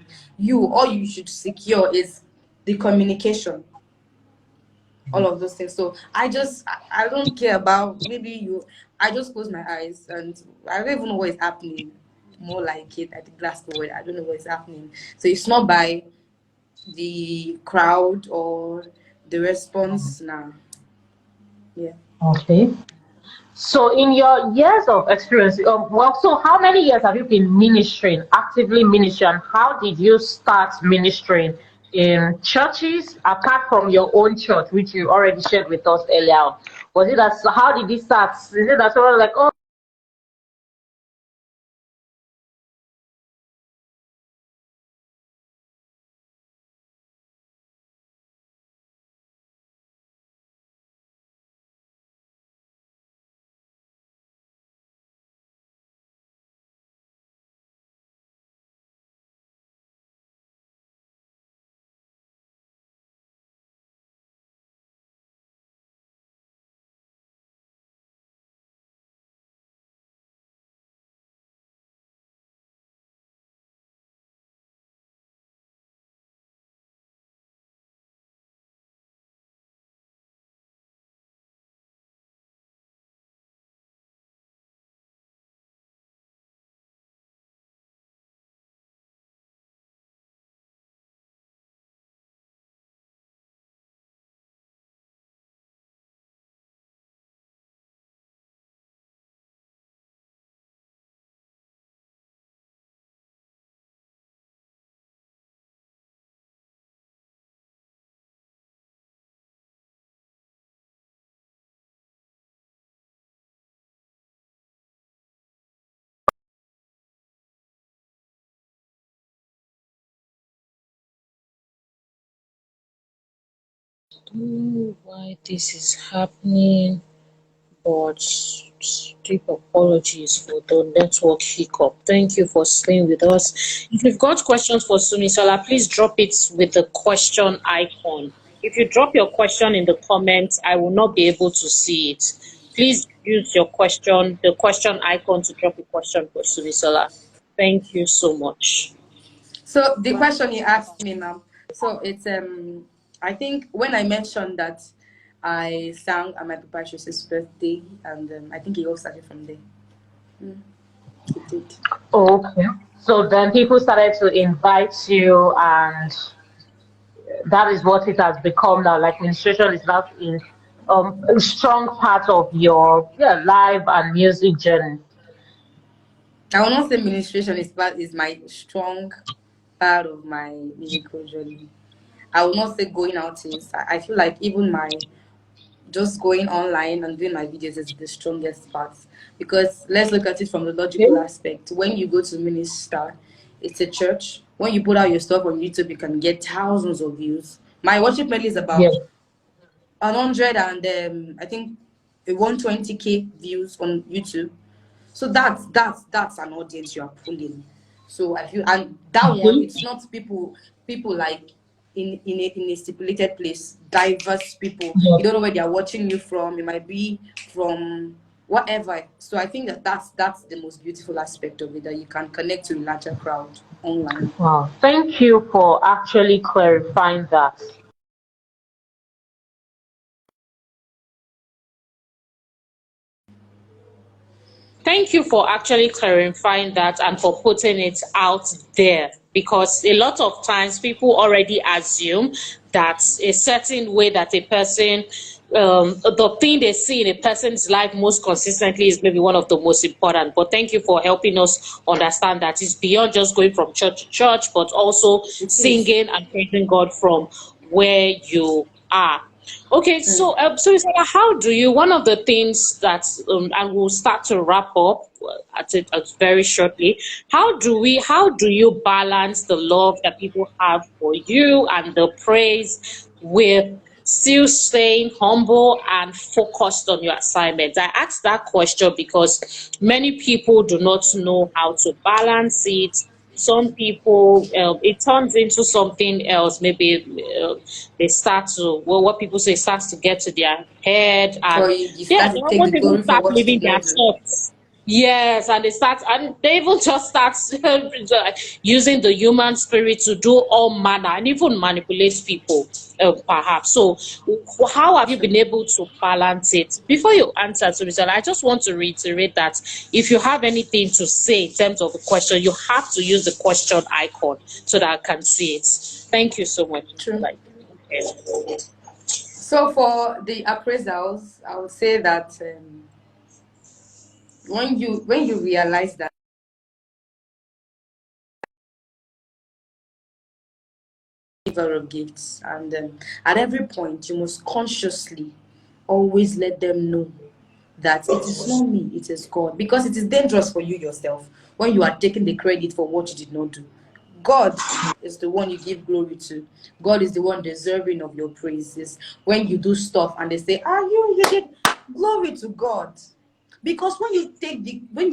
All you should secure is the communication. All of those things. So I don't care about I just close my eyes and I don't even know what is happening. More like it, I think that's the word. I don't know what is happening. So it's not by the crowd or the response now. Yeah. Okay. So in your years of experience, so how many years have you been ministering, actively ministering? How did you start ministering in churches, apart from your own church, which you already shared with us earlier? Was it how did it start? Is it that sort of like, oh, Why this is happening, but deep apologies for the network hiccup. Thank you for staying with us. If you've got questions for SUNMISOLA, please drop it with the question icon. If you drop your question in the comments, I will not be able to see it. please use your question, the question icon, to drop a question for Sunmisola. Thank you so much. So the question he asked me now, so it's I think when I mentioned that I sang at my papa's birthday, and I think he all started from there. He did. Okay. So then people started to invite you, and that is what it has become now. Like ministration is now in a strong part of your live and music journey. I will not say ministration is my strong part of my musical journey. I will not say going out is. I feel like even my just going online and doing my videos is the strongest part, because let's look at it from the logical Okay. aspect. When you go to minister, it's a church. When you put out your stuff on YouTube, you can get thousands of views. My worship medley is about Yes. 100 and I think 120K views on YouTube. So that's an audience you are pulling. So I feel, and that one, Okay. it's not people like in a stipulated place, diverse people. Yes. You don't know where they are watching you from. It might be from whatever. So I think that's the most beautiful aspect of it, that you can connect to a larger crowd online. Wow. Thank you for actually clarifying that. Thank you for actually clarifying that and for putting it out there, because a lot of times people already assume that a certain way that a person, the thing they see in a person's life most consistently is maybe one of the most important. But thank you for helping us understand that it's beyond just going from church to church, but also It is. singing and praising God from where you are. Okay, so Sarah, how do you? One of the things that, and we'll start to wrap up at it very shortly. How do you balance the love that people have for you and the praise with still staying humble and focused on your assignment? I asked that question because many people do not know how to balance it. Some people, it turns into something else. Maybe they start to, well, what people say, starts to get to their head, Or and you yeah, start they to take the almost even glory for start what you living did their not do. thoughts. Yes, and they even just start using the human spirit to do all manner and even manipulate people, perhaps. So, how have you been able to balance it? Before you answer, Teresa, I just want to reiterate that if you have anything to say in terms of the question, you have to use the question icon so that I can see it. Thank you so much. True. Like, okay. So for the appraisals, I would say that when you realize that giver of gifts, and at every point you must consciously always let them know that it is not me, it is God, because it is dangerous for you yourself when you are taking the credit for what you did not do. God is the one you give glory to. God is the one deserving of your praises. When you do stuff and they say, "Ah, you did," glory to God. Because when you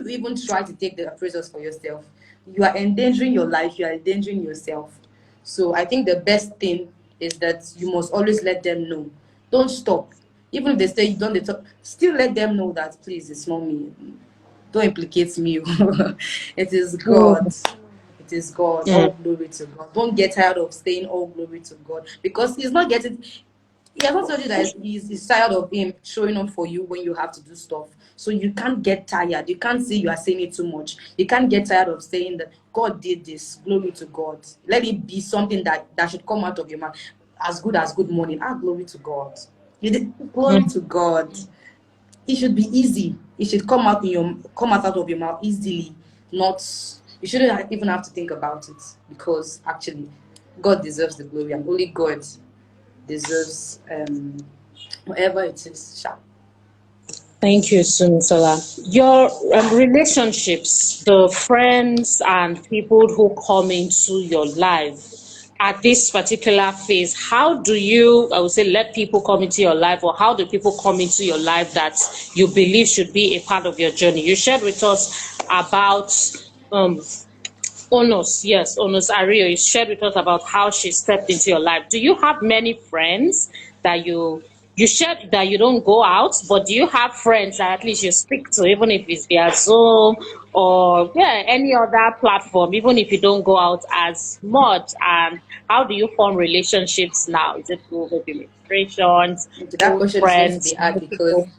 even try to take the appraisals for yourself, you are endangering your life, you are endangering yourself. So I think the best thing is that you must always let them know. Don't stop. Even if they say you don't they talk, still let them know that, please, it's not me. Don't implicate me. It is God. Mm. It is God. All Mm. glory to God. Don't get tired of saying all glory to God, because He's not getting. He has not told you that he's tired of him showing up for you when you have to do stuff. So you can't get tired. You can't say you are saying it too much. You can't get tired of saying that God did this. Glory to God. Let it be something that should come out of your mouth. As good as good morning. Ah, glory to God. Glory Mm. to God. It should be easy. It should come out of your mouth easily. Not, you shouldn't even have to think about it, because actually God deserves the glory, and only God deserves whatever it is. Thank you, Sunsola. Your relationships, the friends and people who come into your life at this particular phase, how do you, I would say, let people come into your life, or how do people come into your life that you believe should be a part of your journey? You shared with us about um, Onos, yes, Onos Ario. You shared with us about how she stepped into your life. Do you have many friends that you you shared that you don't go out, but do you have friends that at least you speak to, even if it's via Zoom or yeah, any other platform, even if you don't go out as much? And how do you form relationships now? Is it through maybe ministrations, Okay, that old question is going to be friends, hard new because people?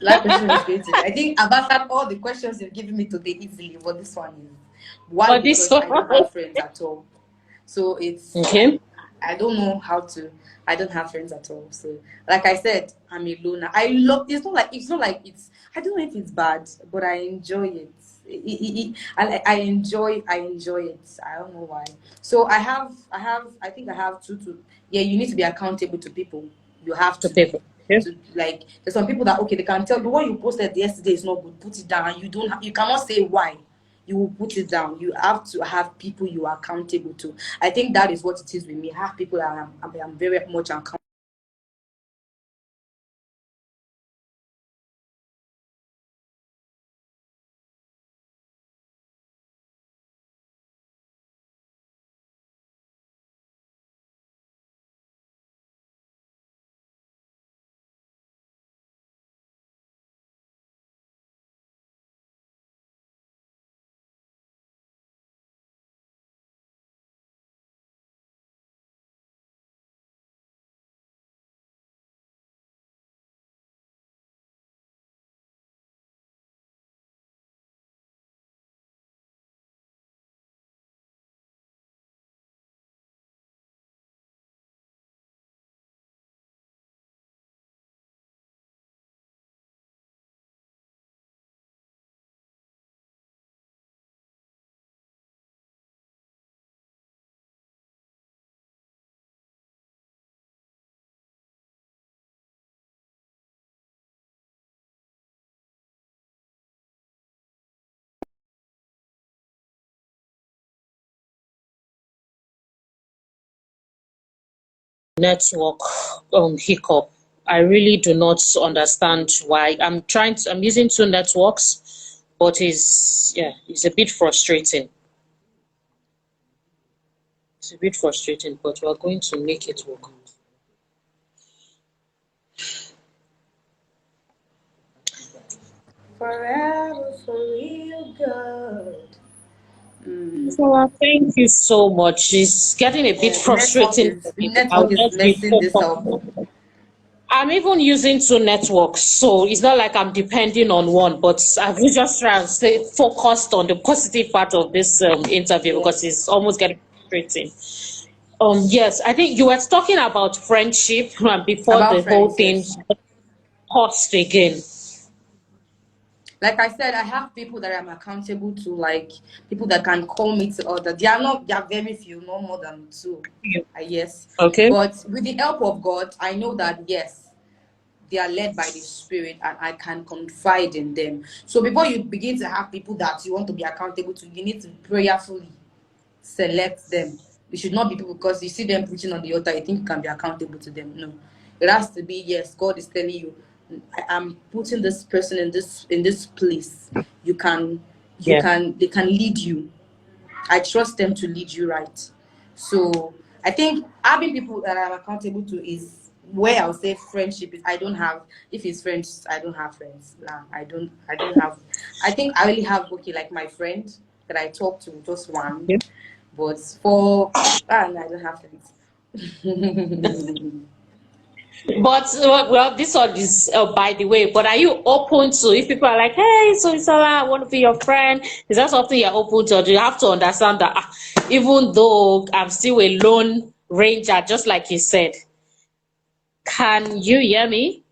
that question is going to. I think I've answered all the questions you've given me today easily, but this one is why? But this Because one, I don't have friends at all. So it's okay, I don't know how to. I don't have friends at all. So like I said, I'm a loner. I love. It's not like it's. I don't know if it's bad, but I enjoy it. I enjoy. I enjoy it. I don't know why. So I have. I have. I think I have two to. Yeah, you need to be accountable to people. You have to to be. people. Okay. To like, there's some people that okay, they can tell you what you posted yesterday is not good. Put it down. And you don't. You cannot say why you will put it down. You have to have people you are accountable to. I think that is what it is with me. I have people that I'm very much accountable. Network hiccup. I really do not understand why. I'm using two networks, but it's a bit frustrating. It's a bit frustrating, but we are going to make it work. Forever for real good. So thank you so much. It's getting a bit frustrating for me, but I'll Network is just be messing this up. focused. I'm even using two networks, so it's not like I'm depending on one, but I will just try and stay focused on the positive part of this interview Yeah. because it's almost getting frustrating. Yes, I think you were talking about friendship before About the whole friends, thing yes. paused again. Like I said, I have people that I'm accountable to, like people that can call me to order. They are very few, no more than two. Yes. Okay. But with the help of God, I know that yes, they are led by the Spirit and I can confide in them. So before you begin to have people that you want to be accountable to, you need to prayerfully select them. It should not be people because you see them preaching on the altar, you think you can be accountable to them. No. It has to be, yes, God is telling you, I'm putting this person in this place. You can Yeah. they can lead you. I trust them to lead you right. So I think having people that I'm accountable to is where I'll say friendship is. I don't have, if it's friends, I don't have friends. Nah, I don't have. I think I only have okay like my friend that I talk to, just one. Yeah. But for no, I don't have friends. But well, this one is by the way. But are you open to if people are like, "Hey, so I want to be your friend"? Is that something you're open to? Or do you have to understand that even though I'm still a lone ranger, just like you said? Can you hear me?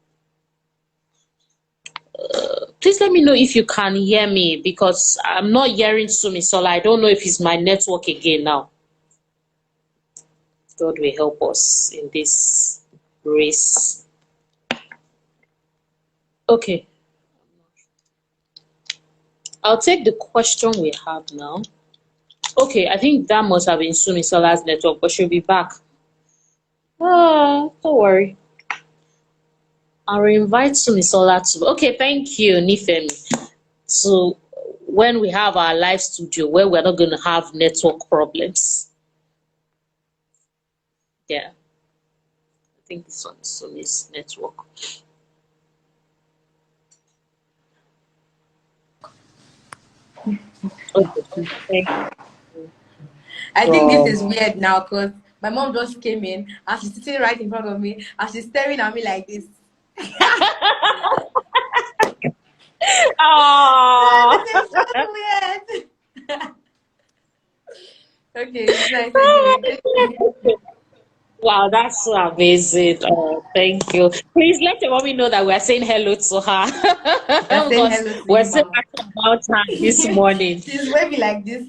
Please let me know if you can hear me because I'm not hearing SUNMISOLA. I don't know if it's my network again now. God will help us in this race. Okay, I'll take the question we have now. Okay, I think that must have been SUNMISOLA's network, but she'll be back. Don't worry. I'll invite SUNMISOLA to. Okay, thank you, Nifemi. So when we have our live studio where we're not going to have network problems. Yeah. think this one is Sunmi's network. Okay. Thank you. I think this is weird now because my mom just came in and she's sitting right in front of me and she's staring at me like this. Oh. This is so weird. Okay, it's nice anyway. Wow, that's so amazing. Oh, thank you. Please let your mommy know that we're saying hello to her I'm saying because hello to we're you, still mama. talking about her this morning. She's waving like this.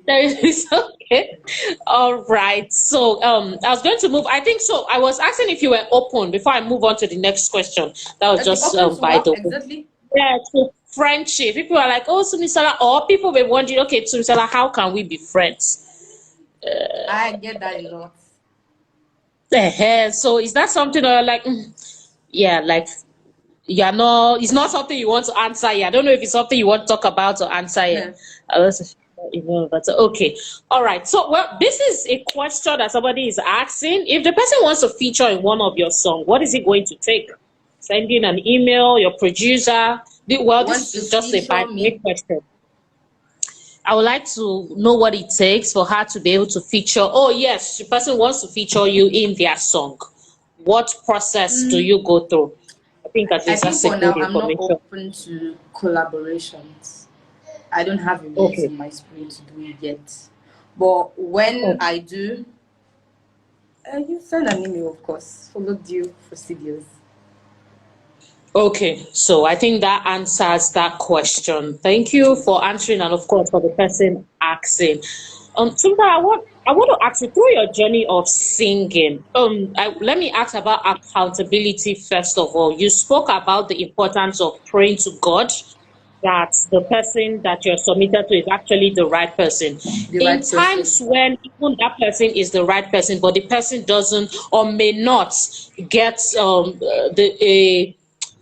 It's okay. All right. So I was going to move. I think so. I was asking if you were open before I move on to the next question. That was Okay, just open to by what the way. exactly? Yeah, to friendship. People are like, oh, Sumisola, or people were wondering, okay, Sumisola, how can we be friends? I get that a lot. So is that something that you're like, yeah, like you're not, it's not something you want to answer here. I don't know if it's something you want to talk about or answer here. Yeah. I was, but okay. All right. So, well, this is a question that somebody is asking. If the person wants to feature in one of your songs, what is it going to take? Sending an email, your producer. Well, Wants this to is just a feature by-the-way me. question. I would like to know what it takes for her to be able to feature. Oh, yes, the person wants to feature you in their song. What process do you go through? I think at I least think that's a for now good I'm not information. open to collaborations. I don't have a release Okay. in my spirit to do it yet. But when Oh, I do, you send an email, of course. Follow due procedures. okay, so I think that answers that question. Thank you Yes. for answering, and of course for the person asking. Tumba, I want to ask you through your journey of singing. Let me ask about accountability first of all. You spoke about the importance of praying to God that the person that you're submitted to is actually the right person. The In right person. times when even that person is the right person, but the person doesn't or may not get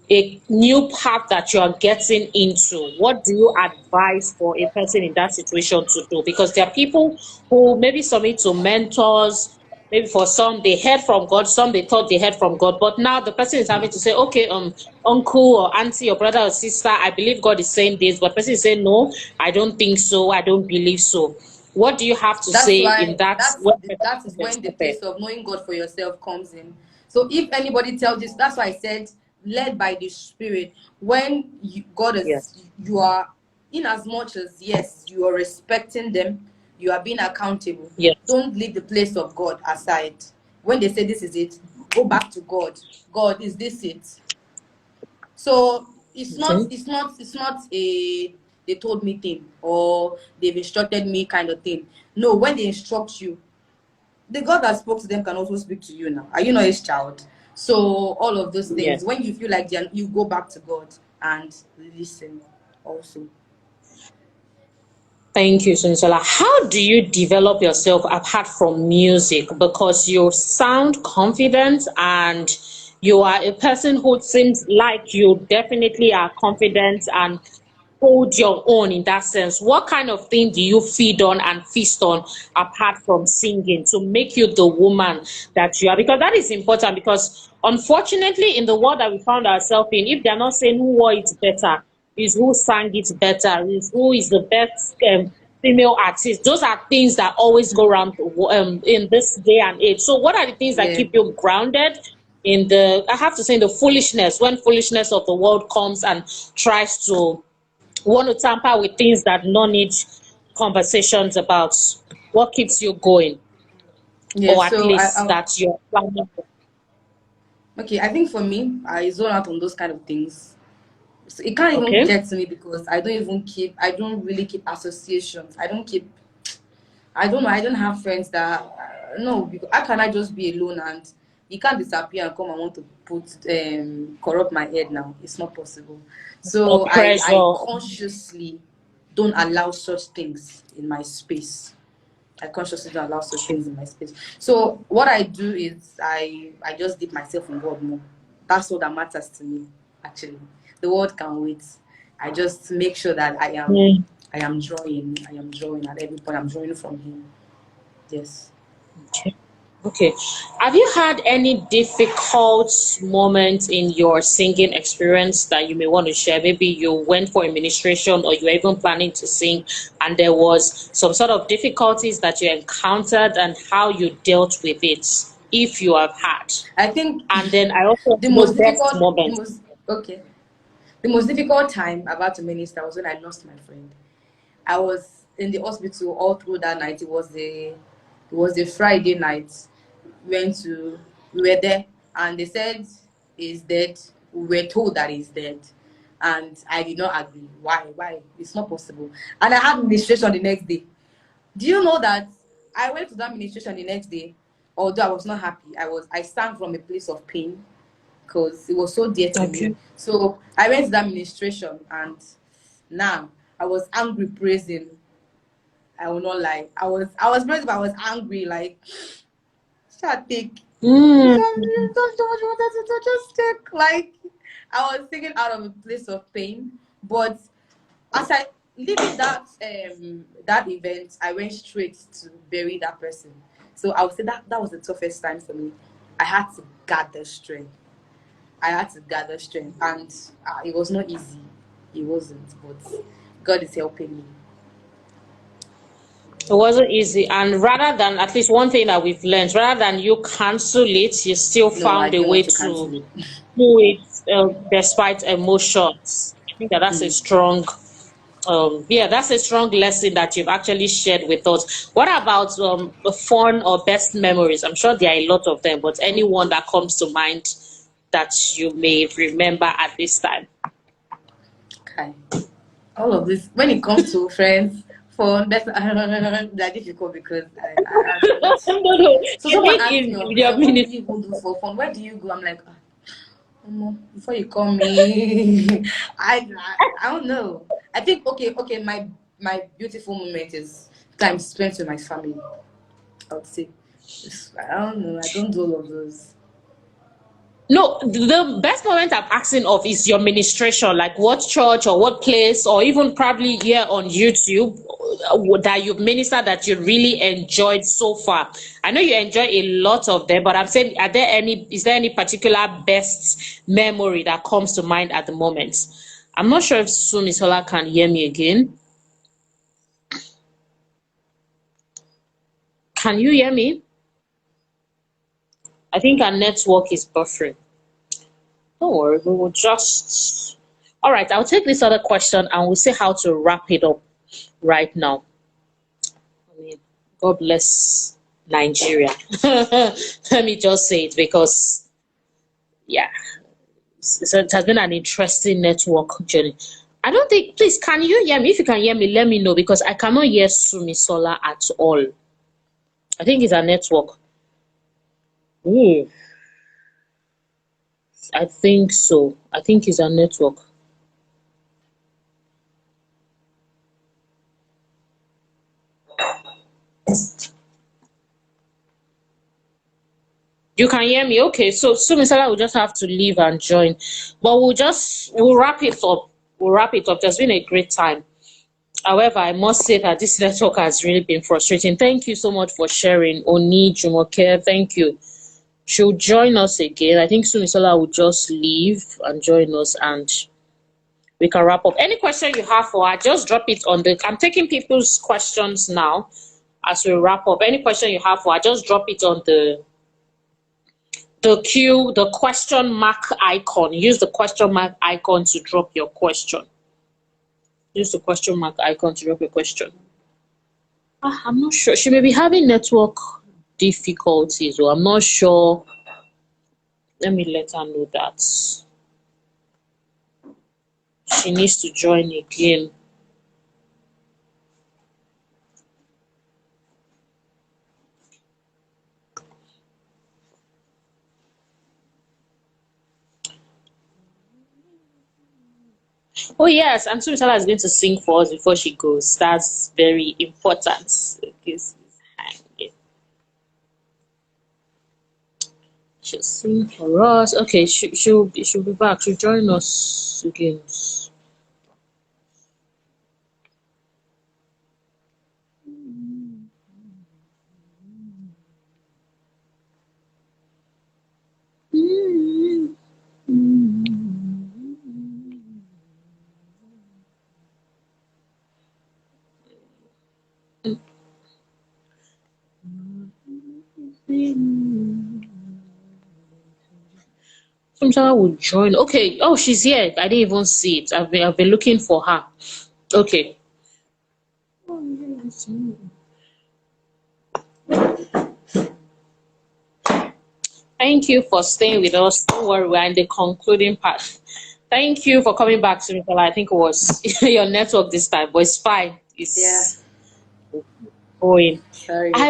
a new path that you are getting into, what do you advise for a person in that situation to do? Because there are people who maybe submit to mentors, maybe for some they heard from God, some they thought they heard from God, but now the person is having to say, okay, uncle or auntie or brother or sister, I believe God is saying this, but the person is saying, no, I don't think so, I don't believe so. What do you have to That's say in why that when that is when the place of knowing God for yourself comes in. So if anybody tells you, that's why I said led by the Spirit. When God is, Yes, you are, in as much as yes, you are respecting them, you are being accountable. yes. Don't leave the place of God aside. When they say this is it, go back to God. God, is this it? So Okay. it's not a they told me thing or they've instructed me kind of thing. No, when they instruct you, the God that spoke to them can also speak to you now. Are you not his child? So all of those things, Yes. when you feel like you go back to God and listen also. Thank you, Sunsola. How do you develop yourself apart from music? Because you sound confident and you are a person who seems like you definitely are confident and hold your own in that sense. What kind of thing do you feed on and feast on apart from singing to make you the woman that you are? Because that is important, because unfortunately in the world that we found ourselves in, if they're not saying who wore it better, is who sang it better, is who is the best female artist. Those are things that always go around in this day and age. So what are the things that Yeah. keep you grounded in the, I have to say, the foolishness, when foolishness of the world comes and tries to want to tamper with things that no need conversations about? What keeps you going, Yeah. or at So least that you're planning for? okay, I think for me, I zone out on those kind of things. So it can't even Okay. get to me because I don't really keep associations. I don't know. I don't have friends that no. Because how can I just be alone and you can't disappear and come and want to put corrupt my head now? It's not possible. Or So I pressure? consciously don't allow such things in my space. I consciously don't allow such things in my space. So what I do is I just dip myself in God more. That's all that matters to me. Actually, the world can wait. I just make sure that Mm, I am drawing. I am drawing at every point. I'm drawing from Him. Yes. okay. Okay. Have you had any difficult moments in your singing experience that you may want to share? Maybe you went for administration or you were even planning to sing and there was some sort of difficulties that you encountered and how you dealt with it, if you have had. I think And then I also the know most best difficult, moment. okay, the most difficult time about to minister was when I lost my friend. I was in the hospital all through that night. It was a Friday night. We were there, and they said he's dead. We were told that he's dead, and I did not agree. Why? Why? It's not possible. And I had administration the next day. Do you know that I went to that administration the next day? Although I was not happy, I sang from a place of pain because it was so dear to me. Okay. So I went to the administration, and now I was angry praising. I will not lie. I was praising, but I was angry. Like, shall take. Mm. Don't just take. Like, I was thinking out of a place of pain, but as I leaving that event, I went straight to bury that person. So I would say that was the toughest time for me. I had to gather strength. And it was not easy. It wasn't, but God is helping me. It wasn't easy, and rather than, at least one thing that we've learned, rather than you cancel it, you still No, I found a didn't way want to to cancel it. do it despite emotions. I think that that's a Mm. strong, yeah, that's a strong lesson that you've actually shared with us. What about fun or best memories? I'm sure there are a lot of them, but anyone that comes to mind that you may remember at this time? Okay. All of this, when it comes to friends, phone, that's they're difficult because I don't. No, no, So you someone mean asked me, in oh, your what do ministry? you even do for fun? Where do you go? I'm like, Omo, before you call me, I don't know. I think okay. My beautiful moment is time spent with my family. I would say, I don't know. I don't do all of those. No, the best moment I'm asking of is your ministration, like what church or what place, or even probably here on YouTube that you've ministered that you really enjoyed so far. I know you enjoy a lot of them, but I'm saying, is there any particular best memory that comes to mind at the moment? I'm not sure if Sunmisola can hear me again. Can you hear me? I think our network is buffering. Don't worry, we will just. All right, I'll take this other question and we'll see how to wrap it up right now. I mean, God bless Nigeria. Let me just say it because, yeah, it has been an interesting network journey. I don't think, please, can you hear me? If you can hear me, let me know because I cannot hear Sunmisola at all. I think it's a network. Ooh, I think so. I think it's a network. You can hear me? Okay, so Sumisala will just have to leave and join. But we'll wrap it up. We'll wrap it up. There's been a great time. However, I must say that this network has really been frustrating. Thank you so much for sharing. Oni Jumoke, thank you. She'll join us again. I think Sumisala will just leave and join us and we can wrap up. Any question you have for her, just drop it on the. I'm taking people's questions now as we wrap up. Any question you have for her, just drop it on the question mark icon. Use the question mark icon to drop your question. Use the question mark icon to drop your question. I'm not sure. She may be having network difficulties, or I'm not sure. Let me let her know that she needs to join again. Oh yes, and Sumisala is going to sing for us before she goes. That's very important. Okay, she'll sing for us. Okay, she'll be back. She'll join us again. Sunmisala will join. Okay. Oh, she's here. I didn't even see it. I've been looking for her. Okay. Thank you for staying with us. Don't worry, we're in the concluding part. Thank you for coming back, Sunmisala. I think it was your network this time, but it's fine. Yeah. It's going. Sorry. I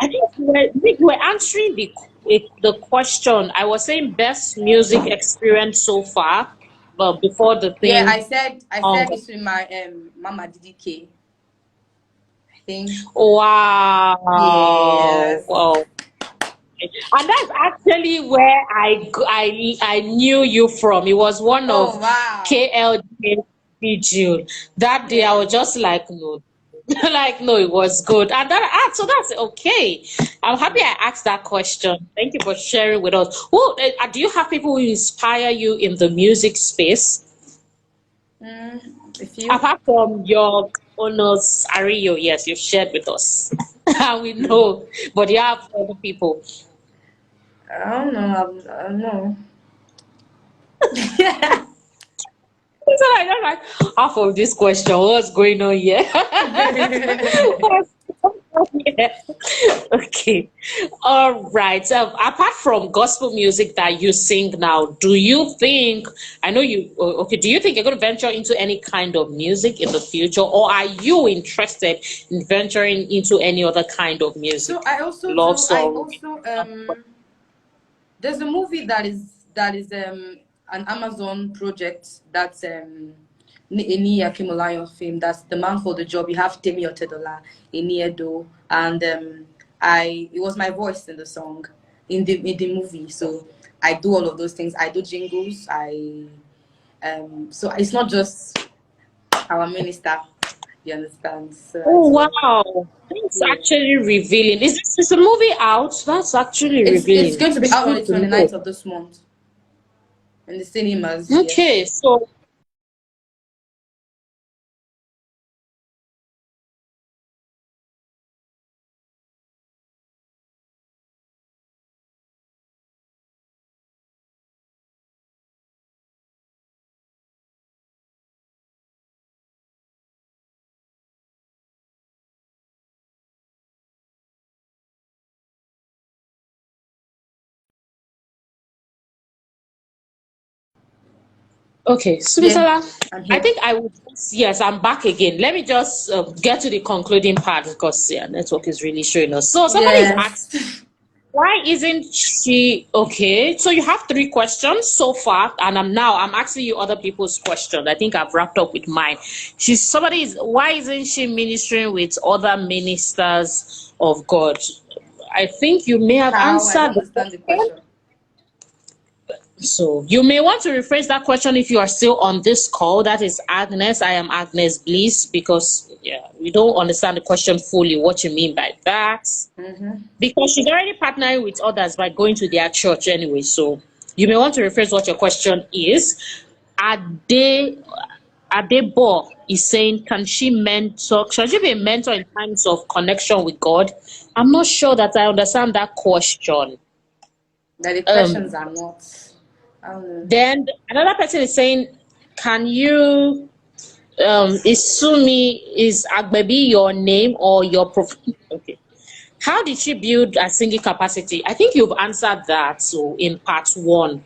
think we were answering the question. I was saying best music experience so far, but before the Yeah, thing, I said it's with my Mama DDK. I think. wow, Yes. wow. And that's actually where I knew you from. It was one Oh of wow. KLJ video. That day I was Yes. just like, no, like no, it was good. And so that's okay. I'm happy I asked that question. Thank you for sharing with us. Who do you have people who inspire you in the music space? A few. Apart from your owners, Ario, yes, you've shared with us. We know, but you have other people. I don't know. I don't know. So I don't like half of this question. What's going on here? What's going on here? Okay. All right. Apart from gospel music that you sing now, do you think, I know you, okay, do you think you're going to venture into any kind of music in the future, or are you interested in venturing into any other kind of music? So I also Love do. I song. also There's a movie that is an Amazon project that's Eni Akimolayo film. That's The Man for the Job. You have Temi Otedola, Eni Edo, and it was my voice in the song in the movie. So I do all of those things. I do jingles. So it's not just our minister. You understand? So I Oh, do. wow. That's Yeah. actually revealing. Is the movie out? That's actually It's revealing. going to be It's out on good the to know. 29th of this month in the cinemas. Okay, Yes. so okay, Yeah, Sumisala, I'm I here. think I would, yes, I'm back again. Let me just get to the concluding part because yeah, network is really showing us. So somebody is Yes. asking, why isn't she okay? So you have three questions so far, and I'm asking you other people's questions. I think I've wrapped up with mine. Why isn't she ministering with other ministers of God? I think you may have How? I don't answered the understand the question. question. So you may want to rephrase that question if you are still on this call. That is Agnes. I am Agnes Bliss because yeah, we don't understand the question fully. What you mean by that? Because she's already partnering with others by going to their church anyway. So you may want to rephrase what your question is. Ade Adebo is saying, can she mentor? Should she be a mentor in times of connection with God? I'm not sure that I understand that question. That the Um, questions are not. I don't know. then another person is saying, can you is Sunmi is Agbebi your name or your okay. How did she build a singing capacity? I think you've answered that so in part one.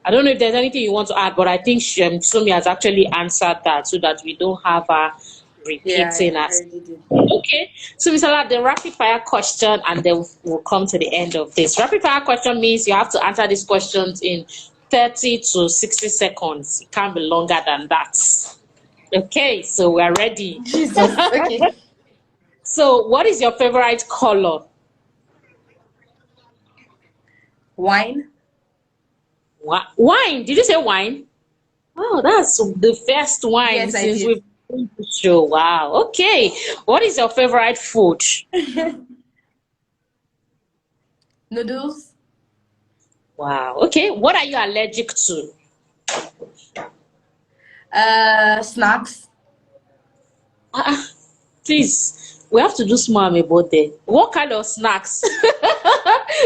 I don't know if there's anything you want to add, but I think Sunmi has actually answered that so that we don't have her Yeah, repeating I us. already did. Okay, so Mr. Lad, the rapid fire question, and then we'll come to the end of this. Rapid fire question means you have to answer these questions in 30 to 60 seconds. It can't be longer than that. Okay, so we're ready. Jesus. Okay. So, what is your favorite color? Wine. Wine. Did you say wine? Oh, that's the first wine Yes, I since did. we've been to show. Wow. Okay. What is your favorite food? Noodles. Wow. Okay. What are you allergic to? Snacks. Ah, please. We have to do small about there. What kind of snacks?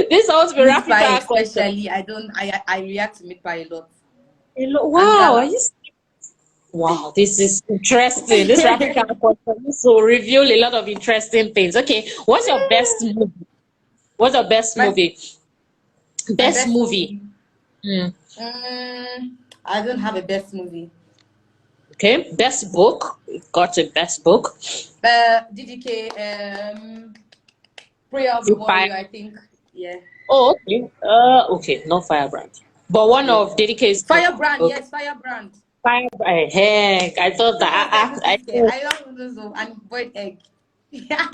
This sounds very Meat pie African question. especially. I react to meat pie a lot. And Wow, are gala. you? Wow, this is interesting. This African question will reveal a lot of interesting things. Okay, what's your best movie? What's your best my movie? my Best best movie. movie. Mm. I don't have a best movie. Okay, best book. We've got a best book. DDK, Prayer of the You fire. Warrior, I think. Yeah. Oh, okay. Okay, not Firebrand, but one Yes. of Dedicate's book. Firebrand, Okay, yes, Firebrand. Firebrand. Heck, I thought Noodles that. egg, I biscuit. know. I love noodles and boiled egg. Yeah.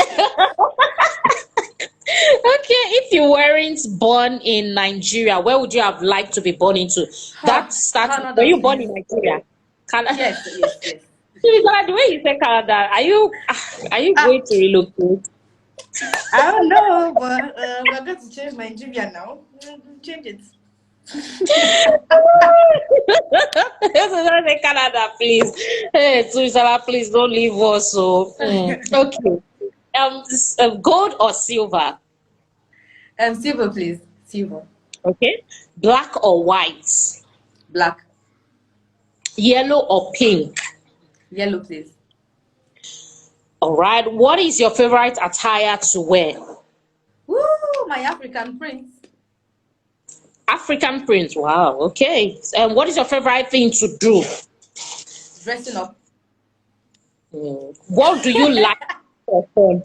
Okay, if you weren't born in Nigeria, where would you have liked to be born into? That starts. Were Canada, you born please. in Nigeria? Canada. Yes, yes, yes. So is that the way you say Canada? Are you Ah, going to relocate? I don't know, but we're going to change Nigeria now. Change it. Say Canada, please. Hey, Suisala, please don't leave us. So okay. Gold or silver? Silver, please. Silver. Okay. Black or white? Black. Yellow or pink? Yellow, please. All right. What is your favorite attire to wear? Woo, my African prince. African print. Wow. Okay. And what is your favorite thing to do? Dressing up. What do you like for fun?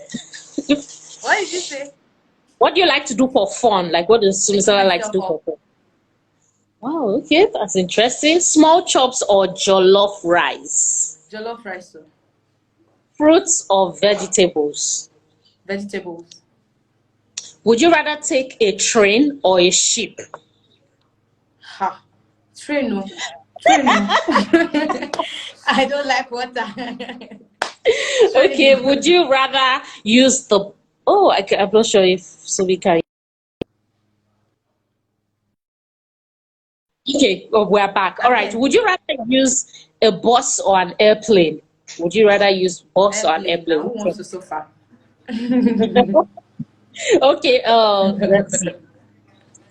What did you say? What do you like to do for fun? Like, what does Making Sumisala like to myself do for up. fun? Wow. Okay. That's interesting. Small chops or jollof rice? Jollof rice, so. Fruits or vegetables? Vegetables. Would you rather take a train or a ship? Ha. Train, no. Train, no. I don't like water. Okay. Would you rather use the? Oh, I'm not sure if Subi can. Okay. Oh, we're back. All right. Okay. Would you rather use a bus or an airplane? Would you rather use bus or an Airplane. Now, airplane? who Which wants to suffer? one? Okay. Let's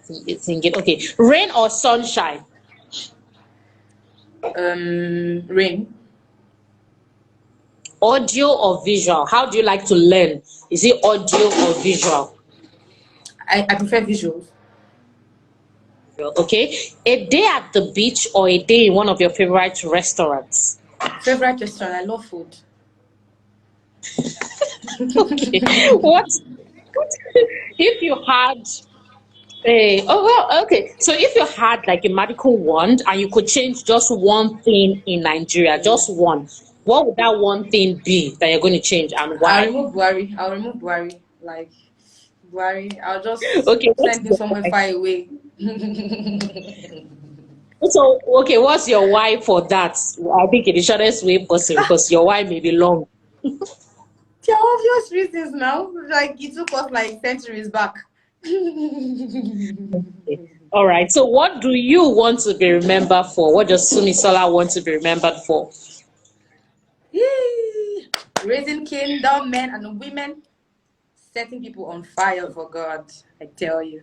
see. Thinking. Okay. Rain or sunshine? Rain. Audio or visual? How do you like to learn? Is it audio or visual? I prefer visuals. Okay. A day at the beach or a day in one of your favorite restaurants? Favorite restaurant. I love food. Okay. What if you had a okay. So if you had like a magical wand and you could change just one thing in Nigeria, just one, what would that one thing be that you're going to change and I'll why? remove Buhari. I'll remove Buhari. Like Buhari. I'll just Okay, what's send him your somewhere why? far away. So okay, what's your why for that? I think in the shortest way possible because your why may be long. There are obvious reasons now. Like it took us like centuries back. All right. So what do you want to be remembered for? What does Sumisola want to be remembered for? Yay! Raising kingdom men and women, setting people on fire for God. I tell you.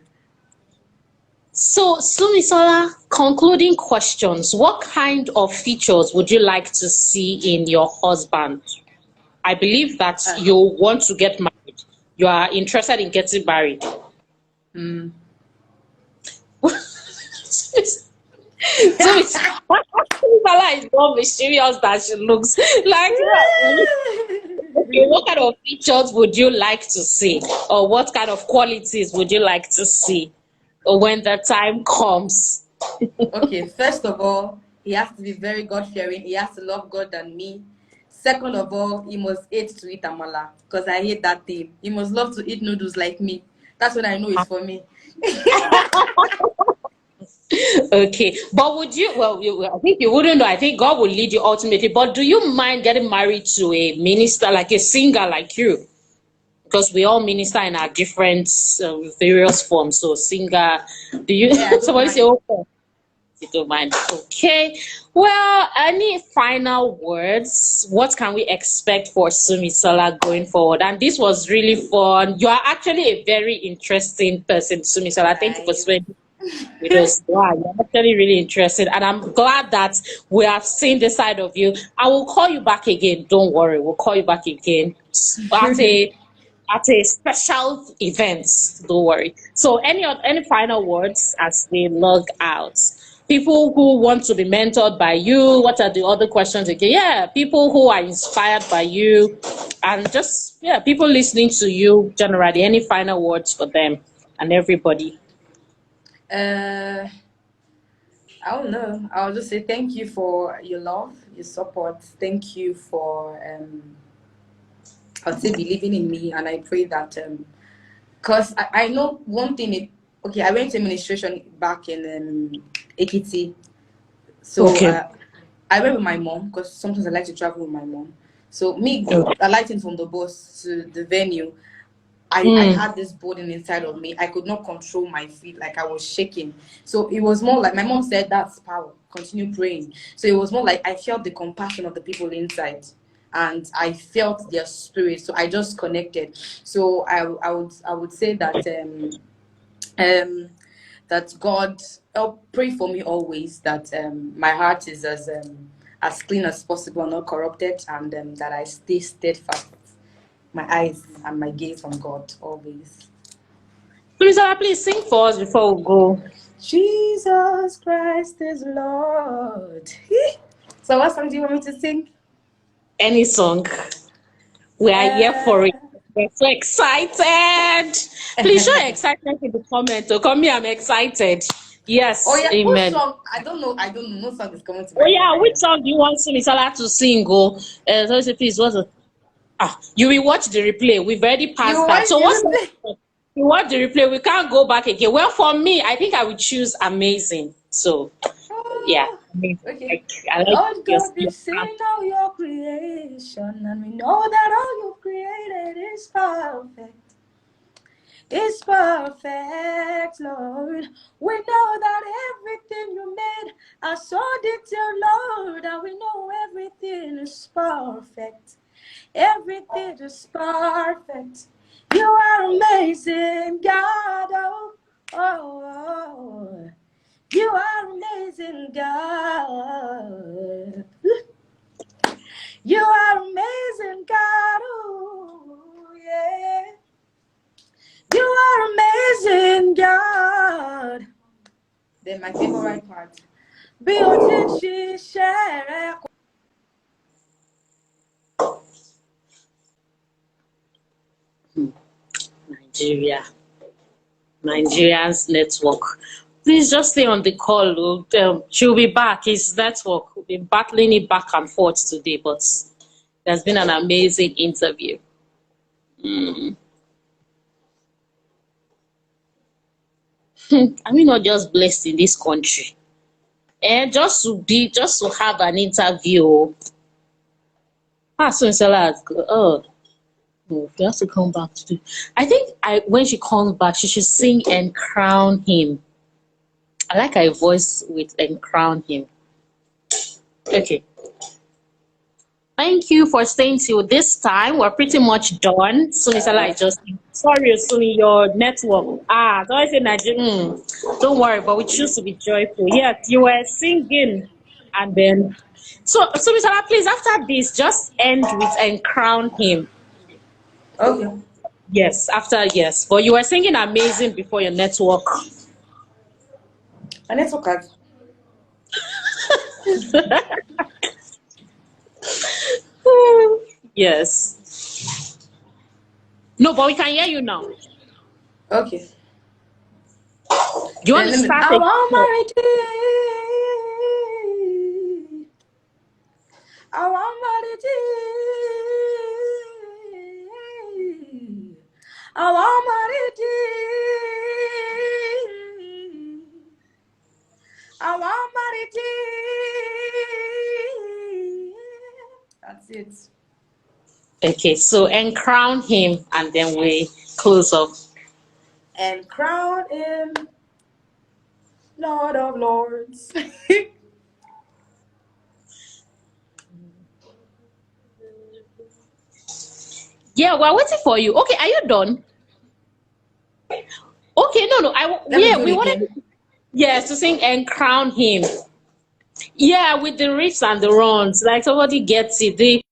So Sumisola, concluding questions. What kind of features would you like to see in your husband? I believe that you want to get married. You are interested in getting married. So Sumisola is more mysterious than she looks. Like, okay, what kind of features would you like to see? Or what kind of qualities would you like to see when the time comes? Okay, first of all, he has to be very God-fearing. He has to love God than me. Second of all, he must hate to eat amala because I hate that thing. He must love to eat noodles like me. That's when I know it's for me. Okay, but would you? Well, I think you wouldn't know. I think God will lead you ultimately. But do you mind getting married to a minister, like a singer like you? Because we all minister in our different various forms. So singer, do you? Yeah, I don't Somebody say, mind. oh, You don't mind. Okay. Well, any final words? What can we expect for SUNMISOLA going forward? And this was really fun. You are actually a very interesting person, SUNMISOLA. Thank you for Nice. spending with us. Wow, you're actually really interested. And I'm glad that we have seen the side of you. I will call you back again. Don't worry. We'll call you back again at a special event. Don't worry. So any final words as we log out? People who want to be mentored by you, what are the other questions again? Yeah, people who are inspired by you, and just people listening to you generally. Any final words for them and everybody? I don't know. I'll just say thank you for your love, your support. Thank you for I'd say believing in me, and I pray that because I know one thing. Okay, I went to administration back in Ekiti, so Okay. I went with my mom because sometimes I like to travel with my mom. So me Okay. alighting from the bus to the venue, I Mm. had this burden inside of me. I could not control my feet, like I was shaking. So it was more like my mom said, that's power. Continue praying. So it was more like I felt the compassion of the people inside, and I felt their spirit. So I just connected. So I would say that that God pray for me always, that my heart is as clean as possible, not corrupted, and that I stay steadfast, my eyes and my gaze on God always. Please sing for us before we go. Jesus Christ is Lord. So what song do you want me to sing? Any song. We are here for Uh, it. We're so excited. Please show your excitement in the comment. Oh, come here, I'm excited. oh Yes, yeah, which amen. song? I don't know. I don't know. No song is coming to Oh mind yeah, right which now. song do you want Sumisala to sing? Oh, so say, please, what's the you will watch the replay. We've already You passed that. want So what's you? you watch the replay? We can't go back again. Well, for me, I think I would choose amazing. So yeah, Oh, amazing. okay. I like Lord your God, we've seen all your creation, and we know that all you've created is perfect. It's perfect, Lord. We know that everything you made are so detailed, Lord, and we know everything is perfect. Everything is perfect. You are amazing, God. Oh, oh, oh. You are amazing, God. You are amazing, God. Oh, yeah. You are amazing, God. Then my favorite part. Bí o ti ń ṣiṣẹ́ rẹ. Nigeria. Nigerian's network. Please just stay on the call. She'll be back. His network. We've been battling it back and forth today, but there's been an amazing interview. Are we not just blessed in this country? Just to have an interview. So oh no, she has to come back to do. I think when she comes back, she should sing and crown him. I like her voice with and crown him. Okay. Thank you for staying till this time. We're pretty much done. Sumisala, I just sorry, Sumi, your network. So I say Nigeria. Don't worry, but we choose to be joyful. Yes, you were singing, and then Sumisala, please after this, just end with and crown him. Okay. Yes, after yes. But you were singing amazing before your network. And it's okay. Yes. No, but we can hear you now. Okay. Do you want Then to let me. start I again? want my tea. I want my tea. I want my tea. I want my tea. That's it. Okay, so and crown him, and then we close off. And crown him. Lord of Lords. Yeah, we're waiting for you. Okay, are you done? Okay, no. Let me Yeah, do we it wanted, again. yes, to sing and crown him. Yeah, with the riffs and the runs, like somebody gets it.